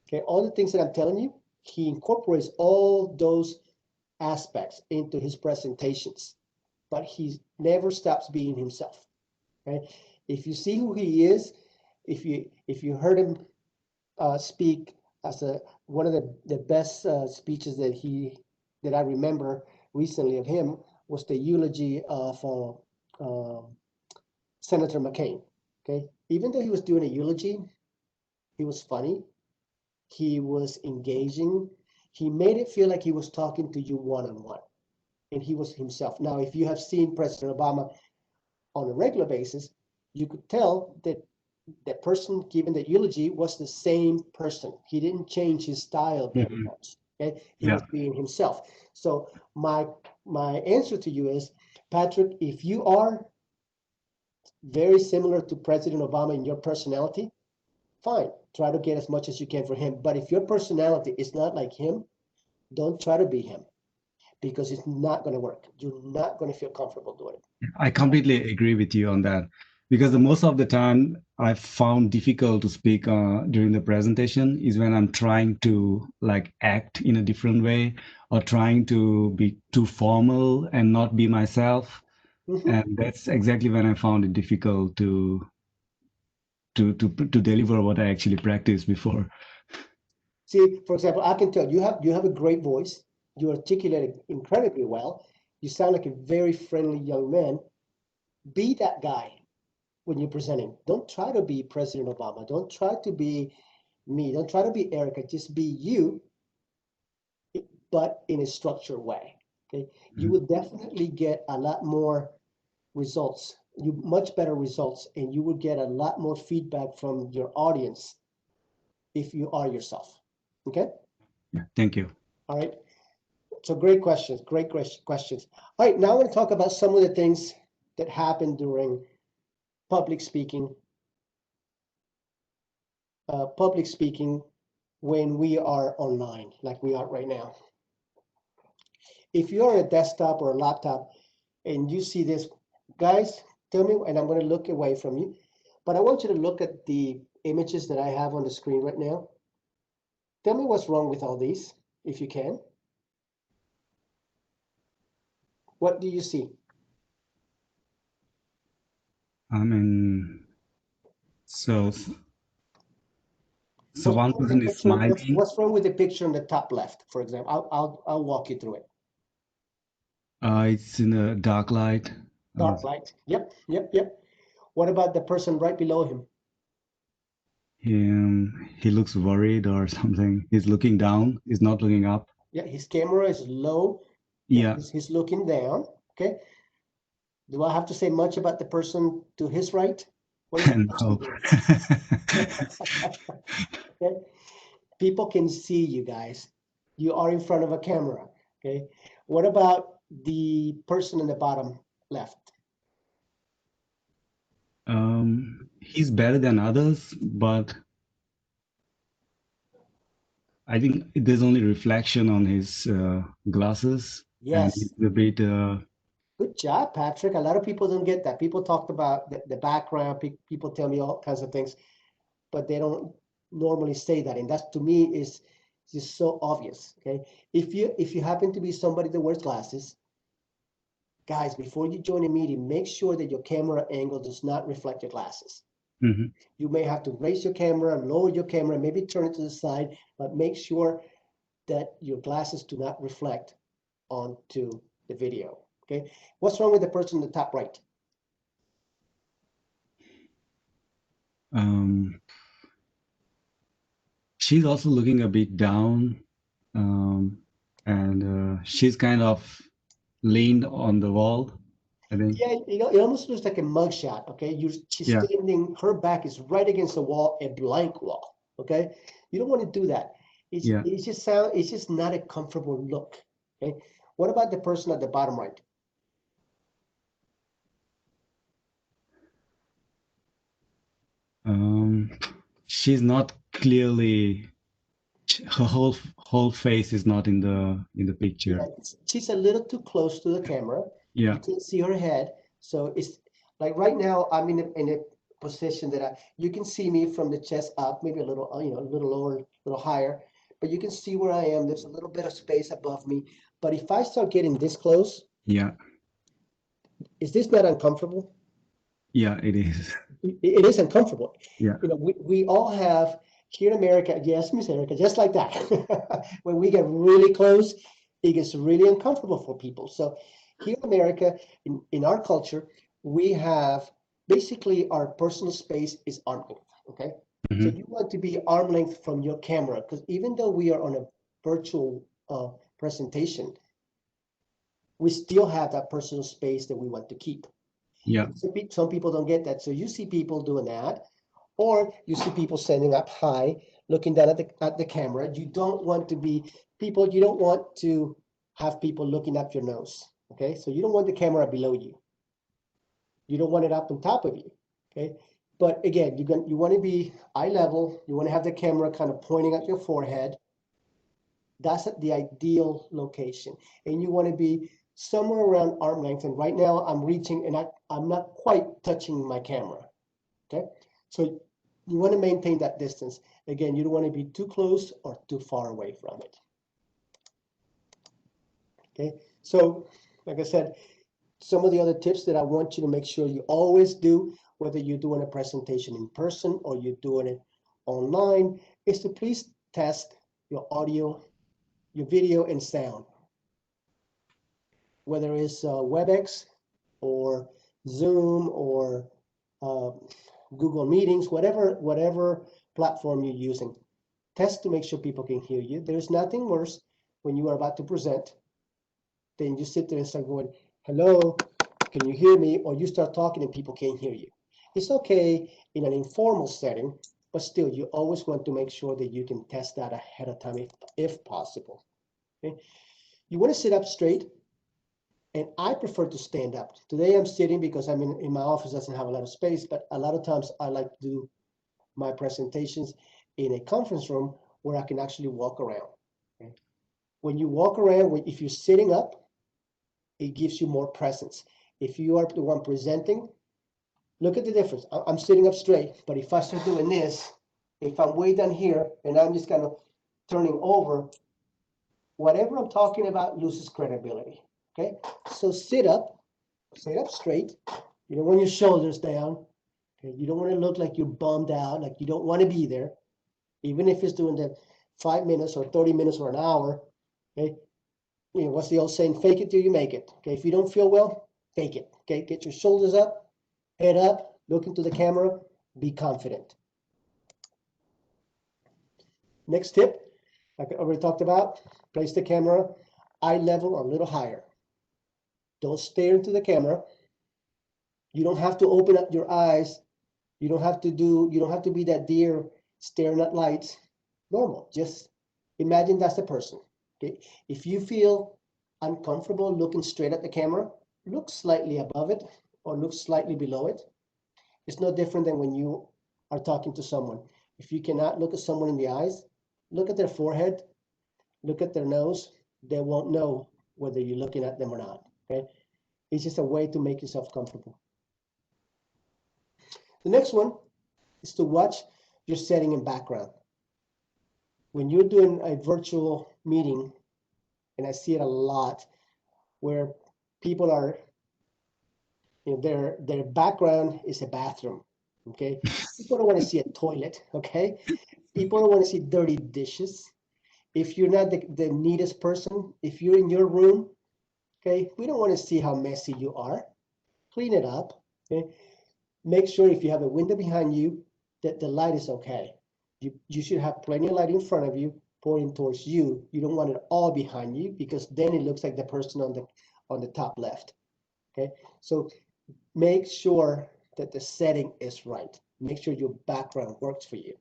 Speaker 2: Okay, all the things that I'm telling you, he incorporates all those aspects into his presentations, but he never stops being himself. Okay, if you see who he is, if you heard him speak as one of the best speeches that I remember recently of him was the eulogy of Senator McCain. Okay, even though he was doing a eulogy, he was funny, he was engaging, he made it feel like he was talking to you one on one, and he was himself. Now, if you have seen President Obama on a regular basis, you could tell that the person giving the eulogy was the same person. He didn't change his style very
Speaker 3: Mhm.
Speaker 2: much. Okay, he
Speaker 3: Yeah.
Speaker 2: was being himself. So my answer to you is, Patrick, if you are very similar to President Obama in your personality, fine. Try to get as much as you can for him. But if your personality is not like him, don't try to be him because it's not going to work. You're not going to feel comfortable doing it.
Speaker 3: I completely agree with you on that because the most of the time I found difficult to speak during the presentation is when I'm trying to like act in a different way or trying to be too formal and not be myself.
Speaker 2: Mhm.
Speaker 3: And that's exactly when I found it difficult to deliver what I actually practiced before.
Speaker 2: See, for example, I can tell you have a great voice. You articulate it incredibly well. You sound like a very friendly young man. Be that guy when you're presenting. Don't try to be President Obama. Don't try to be me. Don't try to be Erica. Just be you, but in a structured way. Okay. You will definitely get a lot more results, much better results, and you will get a lot more feedback from your audience if you are yourself. Okay.
Speaker 3: Yeah, thank you.
Speaker 2: All right. So great questions, great questions. All right, now I want to talk about some of the things that happen during public speaking, public speaking when we are online, like we are right now. If you're on a desktop or a laptop and you see this, guys, tell me, and I'm going to look away from you, but I want you to look at the images that I have on the screen right now. Tell me what's wrong with all these, if you can. What do you see?
Speaker 3: I mean, so
Speaker 2: What's
Speaker 3: one
Speaker 2: wrong with the
Speaker 3: person is
Speaker 2: picture? What's,
Speaker 3: smiling.
Speaker 2: what's wrong with the picture on the top left, for example? I'll walk you through it.
Speaker 3: It's in a dark light.
Speaker 2: Dark light. Yep, yep, yep. What about the person right below him?
Speaker 3: He looks worried or something. He's looking down. He's not looking up.
Speaker 2: Yeah, his camera is low. Yeah,
Speaker 3: Yeah.
Speaker 2: he's looking down. Okay. Do I have to say much about the person to his right? What is the person
Speaker 3: No.
Speaker 2: doing? Okay. People can see you guys. You are in front of a camera. Okay. What about the person in the bottom left?
Speaker 3: He's better than others, but I think there's only reflection on his glasses, and
Speaker 2: Yes.
Speaker 3: he's a bit.
Speaker 2: Good job, Patrick. A lot of people don't get that. People talked about the background. People tell me all kinds of things, but they don't normally say that. And that to me is just so obvious. Okay. If you happen to be somebody that wears glasses, guys, before you join a meeting, make sure that your camera angle does not reflect your glasses.
Speaker 3: Mhm.
Speaker 2: You may have to raise your camera, lower your camera, maybe turn it to the side, but make sure that your glasses do not reflect onto the video. Okay. What's wrong with the person in the top right?
Speaker 3: She's also looking a bit down, and she's kind of leaned on the wall, I think.
Speaker 2: Yeah, it almost looks like a mugshot. Okay, she's
Speaker 3: Yeah.
Speaker 2: standing. Her back is right against the wall, a blank wall. Okay, you don't want to do that.
Speaker 3: Yeah.
Speaker 2: It's just not a comfortable look. Okay, what about the person at the bottom right?
Speaker 3: She's not clearly. Her whole face is not in the
Speaker 2: Yeah,
Speaker 3: picture.
Speaker 2: she's a little too close to the camera. You
Speaker 3: Yeah.
Speaker 2: can see her head, so it's like right now I'm in a position that you can see me from the chest up, maybe a little a little lower little higher, but you can see where I am. There's a little bit of space above me. But if I start getting this close,
Speaker 3: Yeah.
Speaker 2: is this not uncomfortable?
Speaker 3: Yeah, it is.
Speaker 2: It is uncomfortable.
Speaker 3: Yeah.
Speaker 2: You know, we all have here in America, yes, Miss Erica, just like that. When we get really close, it gets really uncomfortable for people. So here in America, in our culture, we have basically our personal space is arm length. Okay. So
Speaker 3: Mhm.
Speaker 2: you want to be arm length from your camera, because even though we are on a virtual presentation, we still have that personal space that we want to keep.
Speaker 3: Yeah.
Speaker 2: Some people don't get that. So you see people doing that, or you see people standing up high, looking down at the camera. You don't want to be people, you don't want to have people looking up your nose. Okay. So you don't want the camera below you. You don't want it up on top of you. Okay. But again, you want to be eye level. You want to have the camera kind of pointing at your forehead. That's the ideal location. And you want to be somewhere around arm length. And right now I'm reaching and I'm not quite touching my camera. Okay. So you want to maintain that distance. Again, you don't want to be too close or too far away from it. Okay. So like I said, some of the other tips that I want you to make sure you always do, whether you're doing a presentation in person or you're doing it online, is to please test your audio, your video and sound, whether it's WebEx or Zoom or uh, Google Meetings, whatever platform you're using. Test to make sure people can hear you. There's nothing worse when you are about to present than you sit there and start going, hello, can you hear me? Or you start talking and people can't hear you. It's okay in an informal setting, but still you always want to make sure that you can test that ahead of time if possible. Okay? You want to sit up straight, and I prefer to stand up. Today I'm sitting because I'm in my office doesn't have a lot of space, but a lot of times I like to do my presentations in a conference room where I can actually walk around. Okay? When you walk around, if you're sitting up, it gives you more presence. If you are the one presenting, look at the difference. I'm sitting up straight, but if I start doing this, if I'm way down here and I'm just kind of turning over, whatever I'm talking about loses credibility. Okay, so sit up straight. You don't want your shoulders down. Okay, you don't want to look like you're bummed out, like you don't want to be there, even if it's doing the 5 minutes or 30 minutes or an hour. Okay, you know, what's the old saying? Fake it till you make it. Okay, if you don't feel well, fake it. Okay, get your shoulders up, head up, look into the camera, be confident. Next tip, like I already talked about, place the camera eye level or a little higher. Don't stare into the camera. You don't have to open up your eyes. You don't have to be that deer staring at lights. Normal. Just imagine that's the person. Okay. If you feel uncomfortable looking straight at the camera, look slightly above it or look slightly below it. It's no different than when you are talking to someone. If you cannot look at someone in the eyes, look at their forehead, look at their nose. They won't know whether you're looking at them or not. Okay. It's just a way to make yourself comfortable. The next one is to watch your setting and background. When you're doing a virtual meeting, and I see it a lot, where people are, you know, their background is a bathroom. Okay, people don't want to see a toilet. Okay, people don't want to see dirty dishes. If you're not the neatest person, if you're in your room, okay, we don't want to see how messy you are. Clean it up. Okay, make sure if you have a window behind you that the light is okay. You should have plenty of light in front of you pointing towards you. You don't want it all behind you because then it looks like the person on the top left. Okay, so make sure that the setting is right. Make sure your background works for you.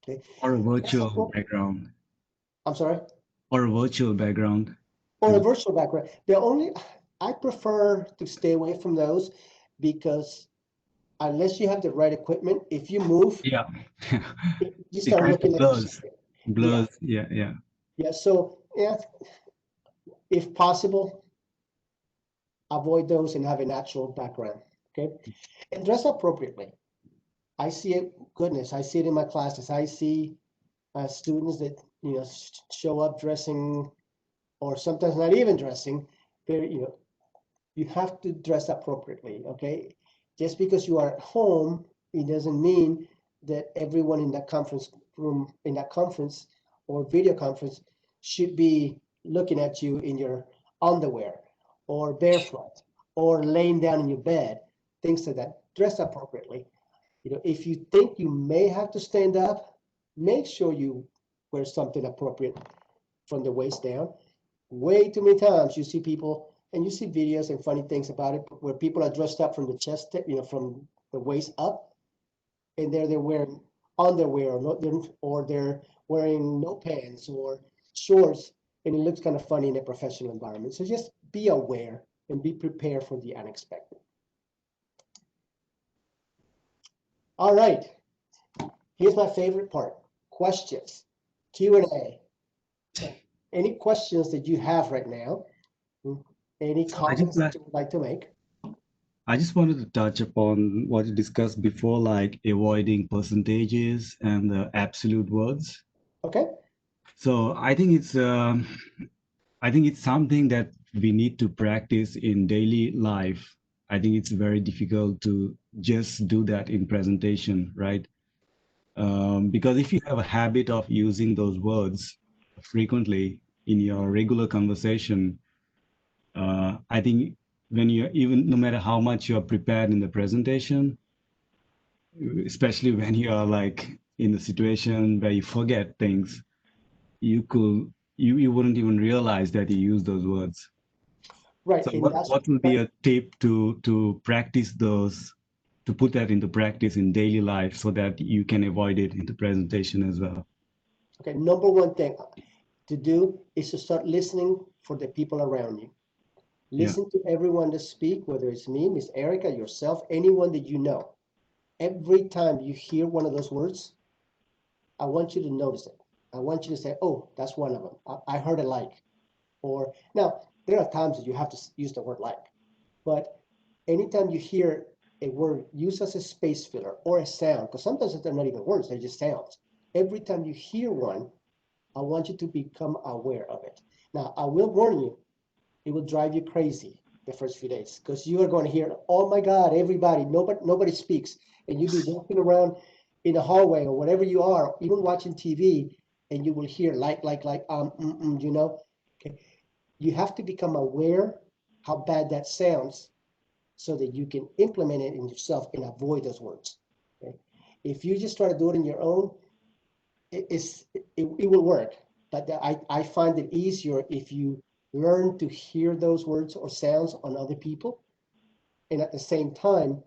Speaker 2: Okay,
Speaker 3: Or a
Speaker 2: that's
Speaker 3: virtual background.
Speaker 2: I'm sorry.
Speaker 3: Or a virtual background.
Speaker 2: Or a virtual background. I prefer to stay away from those because unless you have the right equipment, if you move,
Speaker 3: Yeah.
Speaker 2: you
Speaker 3: It
Speaker 2: start
Speaker 3: kind
Speaker 2: looking
Speaker 3: of
Speaker 2: like you're
Speaker 3: blurs.
Speaker 2: suffering. Yeah,
Speaker 3: Blurs. Yeah, yeah.
Speaker 2: yeah. So yeah, if possible, avoid those and have a natural background. Okay, and dress appropriately. I see it. Goodness, I see it in my classes. I see students that show up dressing, or sometimes not even dressing. Very, you have to dress appropriately. Okay, just because you are at home, it doesn't mean that everyone in that conference room, in that conference or video conference, should be looking at you in your underwear or barefoot or laying down in your bed, things like that. Dress appropriately. If you think you may have to stand up, make sure you wear something appropriate from the waist down. Way too many times you see people, and you see videos and funny things about it, where people are dressed up from the chest, from the waist up, and they're wearing underwear, or they're wearing no pants or shorts, and it looks kind of funny in a professional environment. So just be aware and be prepared for the unexpected. All right, here's my favorite part: questions, Q&A. Any questions that you have right now? Any
Speaker 3: So
Speaker 2: comments that you would like to make?
Speaker 3: I just wanted to touch upon what you discussed before, like avoiding percentages and the absolute words.
Speaker 2: Okay.
Speaker 3: So I think it's something that we need to practice in daily life. I think it's very difficult to just do that in presentation, right? Because if you have a habit of using those words frequently in your regular conversation, I think when you're even, no matter how much you're prepared in the presentation, especially when you are like in a situation where you forget things, you wouldn't even realize that you use those words.
Speaker 2: Right.
Speaker 3: So
Speaker 2: And that's
Speaker 3: what will be a tip to practice those, to put that into practice in daily life so that you can avoid it in the presentation as well?
Speaker 2: okay. Number one thing to do is to start listening for the people around you.
Speaker 3: Yeah.
Speaker 2: Listen to everyone that speak, whether it's me, Miss Erica, yourself, anyone that you know. Every time you hear one of those words, I want you to notice it. I want you to say, "Oh, that's one of them. I heard it like." Or now there are times that you have to use the word like, but anytime you hear a word used as a space filler or a sound, because sometimes they're not even words, they're just sounds. Every time you hear one, I want you to become aware of it. Now, I will warn you, it will drive you crazy the first few days, because you are going to hear, "Oh my God, everybody, nobody speaks," and you'll be walking around in a hallway or whatever you are, even watching TV, and you will hear Okay, you have to become aware how bad that sounds, so that you can implement it in yourself and avoid those words. Okay? If you just try to do it on your own, it will work. But I find it easier if you learn to hear those words or sounds on other people, and at the same time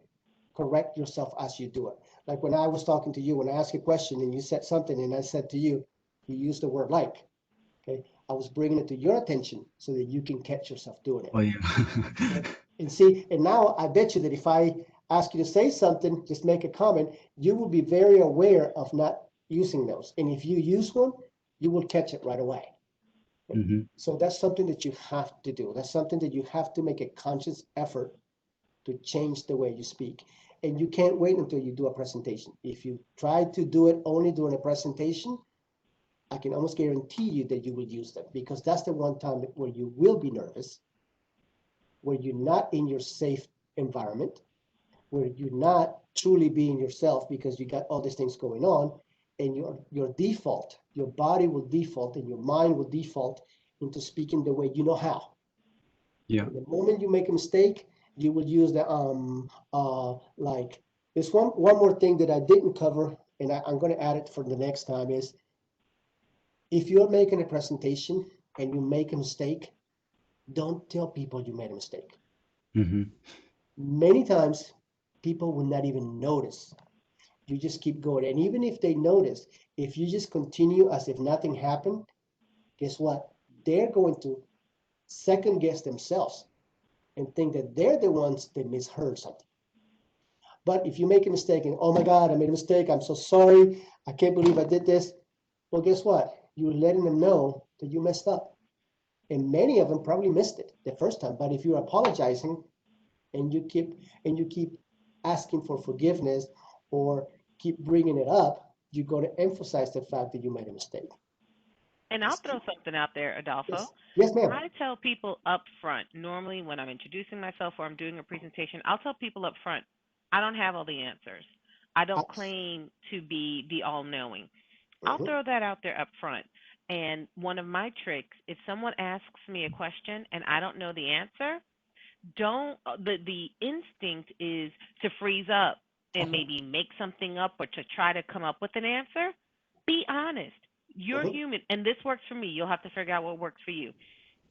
Speaker 2: correct yourself as you do it. Like when I was talking to you, when I asked a question and you said something, and I said to you, you used the word like. Okay, I was bringing it to your attention so that you can catch yourself doing it.
Speaker 3: Oh yeah.
Speaker 2: Okay? And see, and now I bet you that if I ask you to say something, just make a comment, you will be very aware of not using those. And if you use one, you will catch it right away.
Speaker 3: Hmm.
Speaker 2: So that's something that you have to do. That's something that you have to make a conscious effort to change the way you speak. And you can't wait until you do a presentation. If you try to do it only during a presentation, I can almost guarantee you that you will use them, because that's the one time where you will be nervous, where you're not in your safe environment, where you're not truly being yourself because you got all these things going on, and your default, your body will default and your mind will default into speaking the way you know how.
Speaker 3: Yeah.
Speaker 2: And the moment you make a mistake, you will use the like. There's one more thing that I didn't cover, and I'm going to add it for the next time, is if you're making a presentation and you make a mistake, don't tell people you made a mistake.
Speaker 3: Hmm.
Speaker 2: Many times people will not even notice. You just keep going. And even if they notice, if you just continue as if nothing happened, guess what? They're going to second guess themselves and think that they're the ones that misheard something. But if you make a mistake and, "Oh my God, I made a mistake. I'm so sorry. I can't believe I did this." Well, guess what? You're letting them know that you messed up. And many of them probably missed it the first time. But if you're apologizing and you keep asking for forgiveness or keep bringing it up, you're going to emphasize the fact that you made a mistake.
Speaker 1: And I'll throw something out there, Adolfo.
Speaker 2: Yes, yes, ma'am.
Speaker 1: I tell people up front, normally when I'm introducing myself or I'm doing a presentation, I'll tell people up front, I don't have all the answers. I don't claim to be the all knowing. I'll
Speaker 2: Mhm.
Speaker 1: throw that out there up front. And one of my tricks, if someone asks me a question and I don't know the answer, don't the instinct is to freeze up and maybe make something up or to try to come up with an answer. Be honest. You're
Speaker 2: Mhm.
Speaker 1: human, and this works for me. You'll have to figure out what works for you.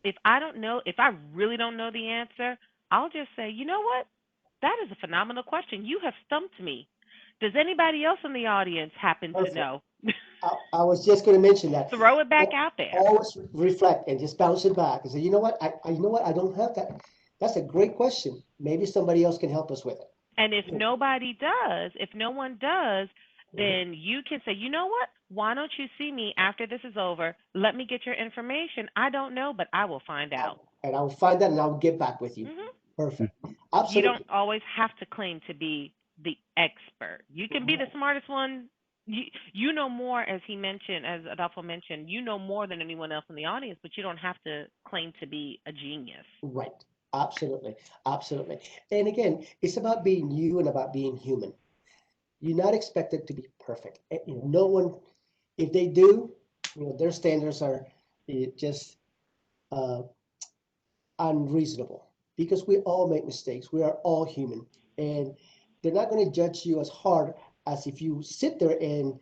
Speaker 1: If I don't know, if I really don't know the answer, I'll just say, you know what? That is a phenomenal question. You have stumped me. Does anybody else in the audience happen to
Speaker 2: Perfect.
Speaker 1: know?
Speaker 2: I was just going to mention that.
Speaker 1: Throw it back
Speaker 2: Al-
Speaker 1: out there.
Speaker 2: Always reflect and just bounce it back and say, you know what? You know what? I don't have that. That's a great question. Maybe somebody else can help us with it.
Speaker 1: And if nobody does, if no one does,
Speaker 2: Mhm.
Speaker 1: then you can say, you know what? Why don't you see me after this is over? Let me get your information. I don't know, but I will find out.
Speaker 2: And I'll find that and I'll get back with you.
Speaker 1: Hmm.
Speaker 2: Perfect.
Speaker 1: You don't
Speaker 2: Absolutely.
Speaker 1: always have to claim to be the expert. You can be the smartest one. You know more, as he mentioned, as Adolfo mentioned, you know more than anyone else in the audience, but you don't have to claim to be a genius.
Speaker 2: Right. Absolutely. Absolutely. And again, it's about being you and about being human. You're not expected to be perfect. No one, if they do, their standards are just uh, unreasonable because we all make mistakes. We are all human, and they're not going to judge you as hard as if you sit there and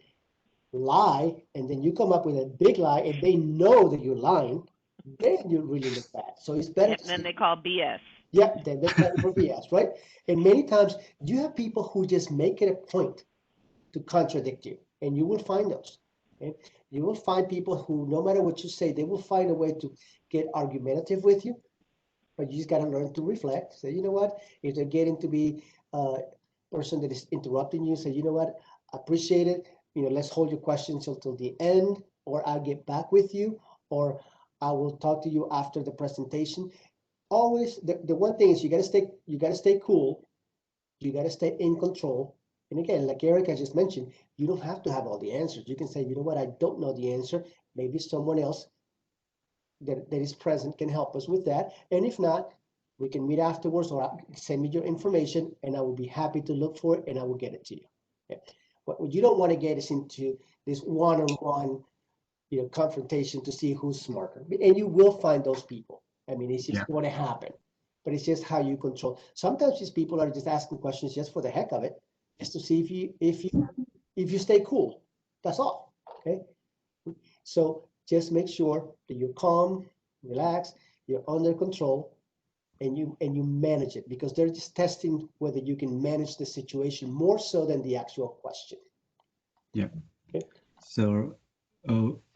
Speaker 2: lie and then you come up with a big lie and they know that you're lying. Then you really look bad. So it's better
Speaker 1: Yep,
Speaker 2: to
Speaker 1: then
Speaker 2: say,
Speaker 1: they call BS.
Speaker 2: yeah, then they call it for BS, right? And many times you have people who just make it a point to contradict you, and you will find those. Okay? You will find people who, no matter what you say, they will find a way to get argumentative with you. But you just got to learn to reflect. Say, you know what? If they're getting to be a person that is interrupting you, say, you know what? Appreciate it. Let's hold your questions until the end, or I'll get back with you, or I will talk to you after the presentation. Always, the one thing is you got to stay cool. You got to stay in control. And again, like Erica just mentioned, you don't have to have all the answers. You can say, you know what? I don't know the answer. Maybe someone else that is present can help us with that. And if not, we can meet afterwards or send me your information and I will be happy to look for it and I will get it to you. Okay. What you don't want to get is into this one-on-one, confrontation to see who's smarter. And you will find those people. I mean, it's
Speaker 3: Yeah.
Speaker 2: just going to happen, but it's just how you control. Sometimes these people are just asking questions just for the heck of it, just to see if you stay cool. That's all. Okay. So just make sure that you're calm, relaxed, you're under control, and you manage it because they're just testing whether you can manage the situation more so than the actual question.
Speaker 3: Yeah.
Speaker 2: Okay.
Speaker 3: So,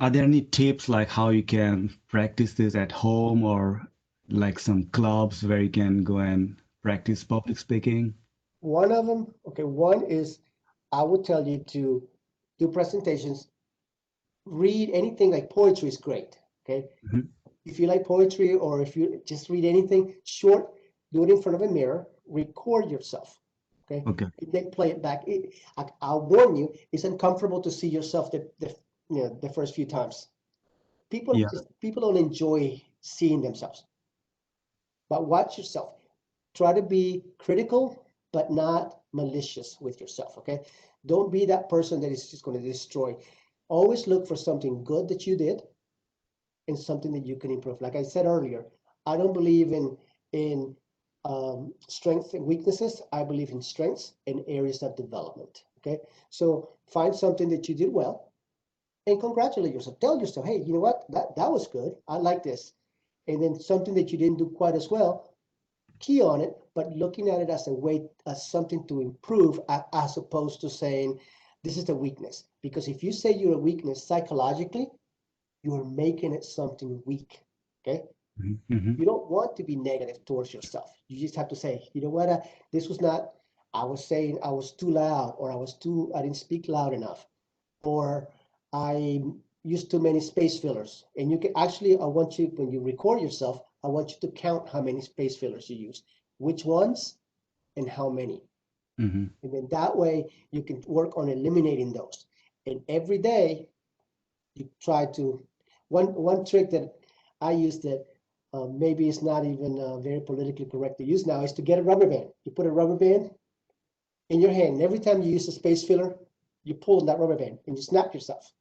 Speaker 3: are there any tips like how you can practice this at home or like some clubs where you can go and practice public speaking?
Speaker 2: One of them, okay, one is I would tell you to do presentations, read anything like poetry is great. Okay.
Speaker 3: Mhm.
Speaker 2: If you like poetry or if you just read anything short, do it in front of a mirror, record yourself. Okay.
Speaker 3: Okay.
Speaker 2: And then play it back. I'll warn you, it's uncomfortable to see yourself the first few times.
Speaker 3: Yeah.
Speaker 2: People don't enjoy seeing themselves. But watch yourself. Try to be critical, but not malicious with yourself. Okay. Don't be that person that is just going to destroy. Always look for something good that you did and something that you can improve. Like I said earlier, I don't believe in strengths and weaknesses. I believe in strengths and areas of development. Okay. So find something that you did well and congratulate yourself. Tell yourself, hey, you know what? That was good. I like this. And then something that you didn't do quite as well, key on it, but looking at it as a way, as something to improve, as opposed to saying this is a weakness. Because if you say you're a weakness psychologically, you're making it something weak. Okay.
Speaker 3: Mm-hmm.
Speaker 2: You don't want to be negative towards yourself. You just have to say, you know what? This was not, I was saying I was too loud, or I didn't speak loud enough, or I used too many space fillers. And you can actually, I want you, when you record yourself, I want you to count how many space fillers you use, which ones, and how many.
Speaker 3: Mm-hmm.
Speaker 2: And then that way you can work on eliminating those. And every day you try to, one trick that I use that maybe it's not even very politically correct to use now is to get a rubber band. You put a rubber band in your hand, and every time you use a space filler, you pull on that rubber band and you snap yourself.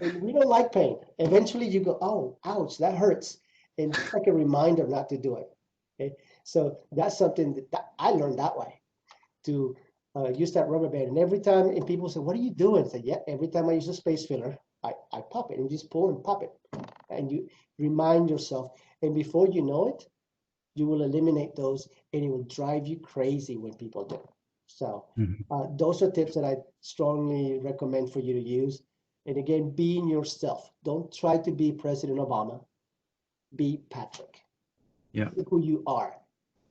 Speaker 2: And we don't like pain. Eventually you go, oh, ouch, that hurts. And it's like a reminder not to do it. Okay. So that's something that I learned that way, to use that rubber band. And every time, and people say, what are you doing? I say, yeah, every time I use a space filler, I pop it and just pull and pop it. And you remind yourself. And before you know it, you will eliminate those and it will drive you crazy when people do. So
Speaker 3: Mhm.
Speaker 2: those are tips that I strongly recommend for you to use. And again, being yourself. Don't try to be President Obama. Be Patrick.
Speaker 3: Yeah.
Speaker 2: Be who you are.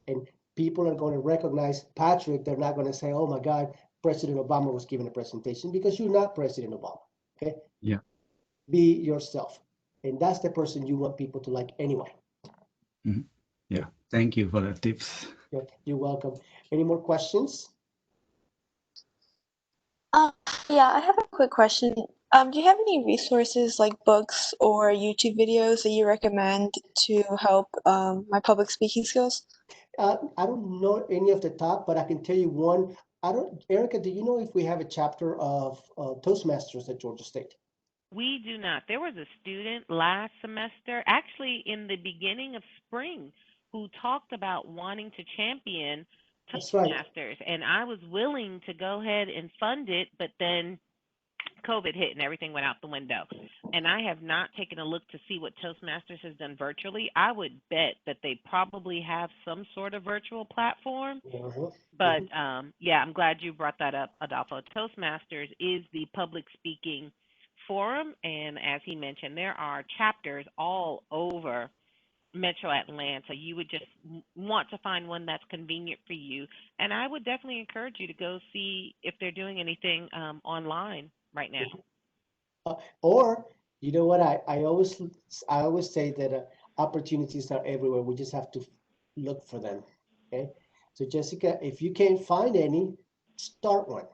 Speaker 2: And people are going to recognize Patrick. They're not going to say, oh my God, President Obama was giving a presentation, because you're not President Obama. Okay.
Speaker 3: Yeah.
Speaker 2: Be yourself. And that's the person you want people to like anyway.
Speaker 3: Mhm. Yeah. Thank you for the tips.
Speaker 2: Yeah, you're welcome. Any more questions?
Speaker 4: Um, yeah, I have a quick question. Do you have any resources like books or YouTube videos that you recommend to help my public speaking skills?
Speaker 2: I don't know any of the top, but I can tell you one. I don't, Erica, do you know if we have a chapter of Toastmasters at Georgia State?
Speaker 1: We do not. There was a student last semester, actually in the beginning of spring, who talked about wanting to champion
Speaker 2: That's right.
Speaker 1: Toastmasters, and I was willing to go ahead and fund it, but then COVID hit and everything went out the window. And I have not taken a look to see what Toastmasters has done virtually. I would bet that they probably have some sort of virtual platform.
Speaker 2: Mhm,
Speaker 1: But
Speaker 2: mhm.
Speaker 1: yeah, I'm glad you brought that up, Adolfo. Toastmasters is the public speaking forum. And as he mentioned, there are chapters all over Metro Atlanta. You would just want to find one that's convenient for you. And I would definitely encourage you to go see if they're doing anything online right now.
Speaker 2: Or, you know what, I always say that opportunities are everywhere. We just have to look for them. Okay. So Jessica, if you can't find any, start one.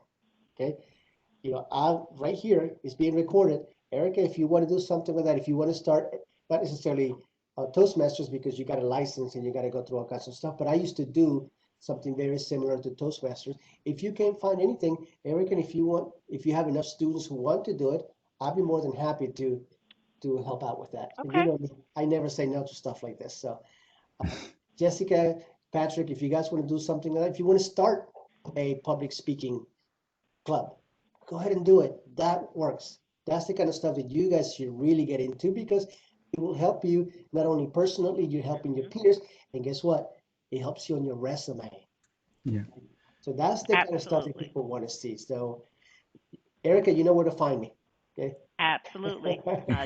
Speaker 2: Okay. You know, I right here is being recorded. Erica, if you want to do something with that, if you want to start, not necessarily Toastmasters because you got a license and you got to go through all kinds of stuff, but I used to do something very similar to Toastmasters. If you can't find anything, Erica, if you have enough students who want to do it, I'd be more than happy to help out with that. And you
Speaker 1: Okay.
Speaker 2: know me, I never say no to stuff like this. So, uh, Jessica, Patrick, if you guys want to do something like that, if you want to start a public speaking club, go ahead and do it. That works. That's the kind of stuff that you guys should really get into, because it will help you not only personally, you're helping your
Speaker 1: Hmm.
Speaker 2: peers, and guess what? It helps you on your resume.
Speaker 3: Yeah.
Speaker 2: So that's the kind of stuff that
Speaker 1: Absolutely.
Speaker 2: people want to see. So, Erica, you know where to find me. Okay.
Speaker 1: Absolutely.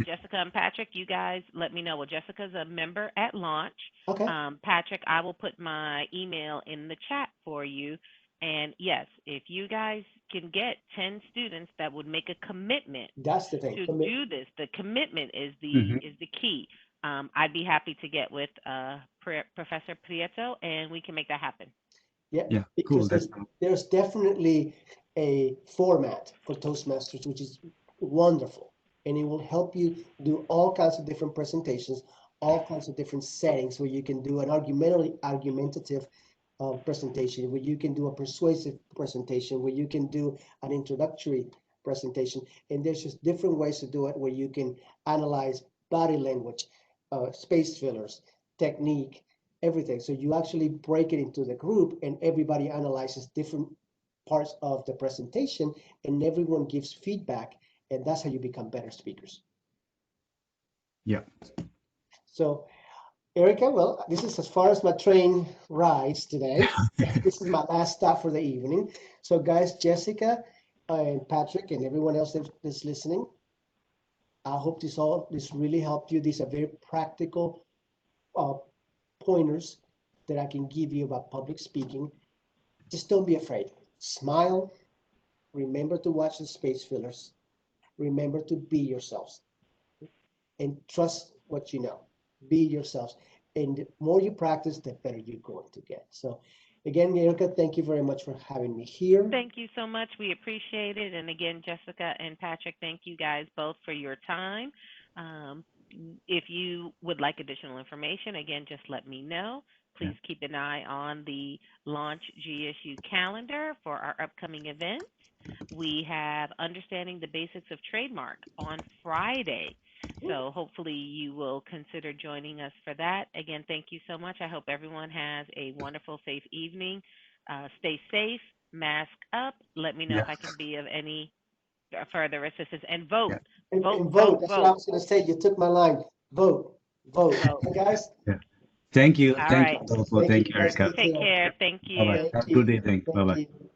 Speaker 1: Jessica and Patrick, you guys let me know. Well, Jessica's a member at launch.
Speaker 2: Okay.
Speaker 1: Patrick, I will put my email in the chat for you. And yes, if you guys can get 10 students that would make a commitment
Speaker 2: That's the thing.
Speaker 1: to
Speaker 2: Commit.
Speaker 1: do this, the commitment is the
Speaker 3: Mhm.
Speaker 1: is the key. I'd be happy to get with Professor Prieto, and we can make that happen.
Speaker 2: Yeah,
Speaker 3: Yeah. Cool.
Speaker 2: because
Speaker 3: That's
Speaker 2: there's definitely a format for Toastmasters, which is wonderful. And it will help you do all kinds of different presentations, all kinds of different settings where you can do an argumentative presentation, where you can do a persuasive presentation, where you can do an introductory presentation. And there's just different ways to do it where you can analyze body language, space fillers, technique, everything. So you actually break it into the group and everybody analyzes different parts of the presentation and everyone gives feedback. And that's how you become better speakers.
Speaker 3: yeah.
Speaker 2: So Erica, well, this is as far as my train rides today. This is my last stop for the evening. So guys, Jessica and Patrick and everyone else that's listening, I hope this really helped you. These are very practical uh, pointers that I can give you about public speaking. Just don't be afraid. Smile. Remember to watch the space fillers. Remember to be yourselves and trust what you know. Be yourselves. And the more you practice, the better you're going to get. So Again, Erica, thank you very much for having me here.
Speaker 1: Thank you so much. We appreciate it. And again, Jessica and Patrick, thank you guys both for your time. Um, if you would like additional information, again, just let me know. Please keep an eye on the Launch GSU calendar for our upcoming events. We have Understanding the Basics of Trademark on Friday. So hopefully you will consider joining us for that. Again, thank you so much. I hope everyone has a wonderful, safe evening. Stay safe, mask up. Let me know
Speaker 3: Yeah.
Speaker 1: if I can be of any further assistance. And vote.
Speaker 2: And
Speaker 1: Vote,
Speaker 2: vote.
Speaker 1: vote,
Speaker 2: That's what I
Speaker 1: vote.
Speaker 2: was going to say. You took my line. Vote. Vote.
Speaker 1: Vote.
Speaker 2: Okay, guys.
Speaker 3: Yeah. Thank you.
Speaker 1: All
Speaker 3: Thank
Speaker 1: right.
Speaker 3: you, Adolfo.
Speaker 2: Thank
Speaker 3: Thank
Speaker 2: you
Speaker 3: you,
Speaker 2: guys.
Speaker 3: Erica.
Speaker 2: Take
Speaker 1: Take
Speaker 2: care.
Speaker 1: care. Thank
Speaker 3: Bye bye.
Speaker 1: you.
Speaker 2: Thank
Speaker 3: Have a
Speaker 2: you.
Speaker 3: good evening. Bye
Speaker 2: Thank
Speaker 3: bye.
Speaker 2: you.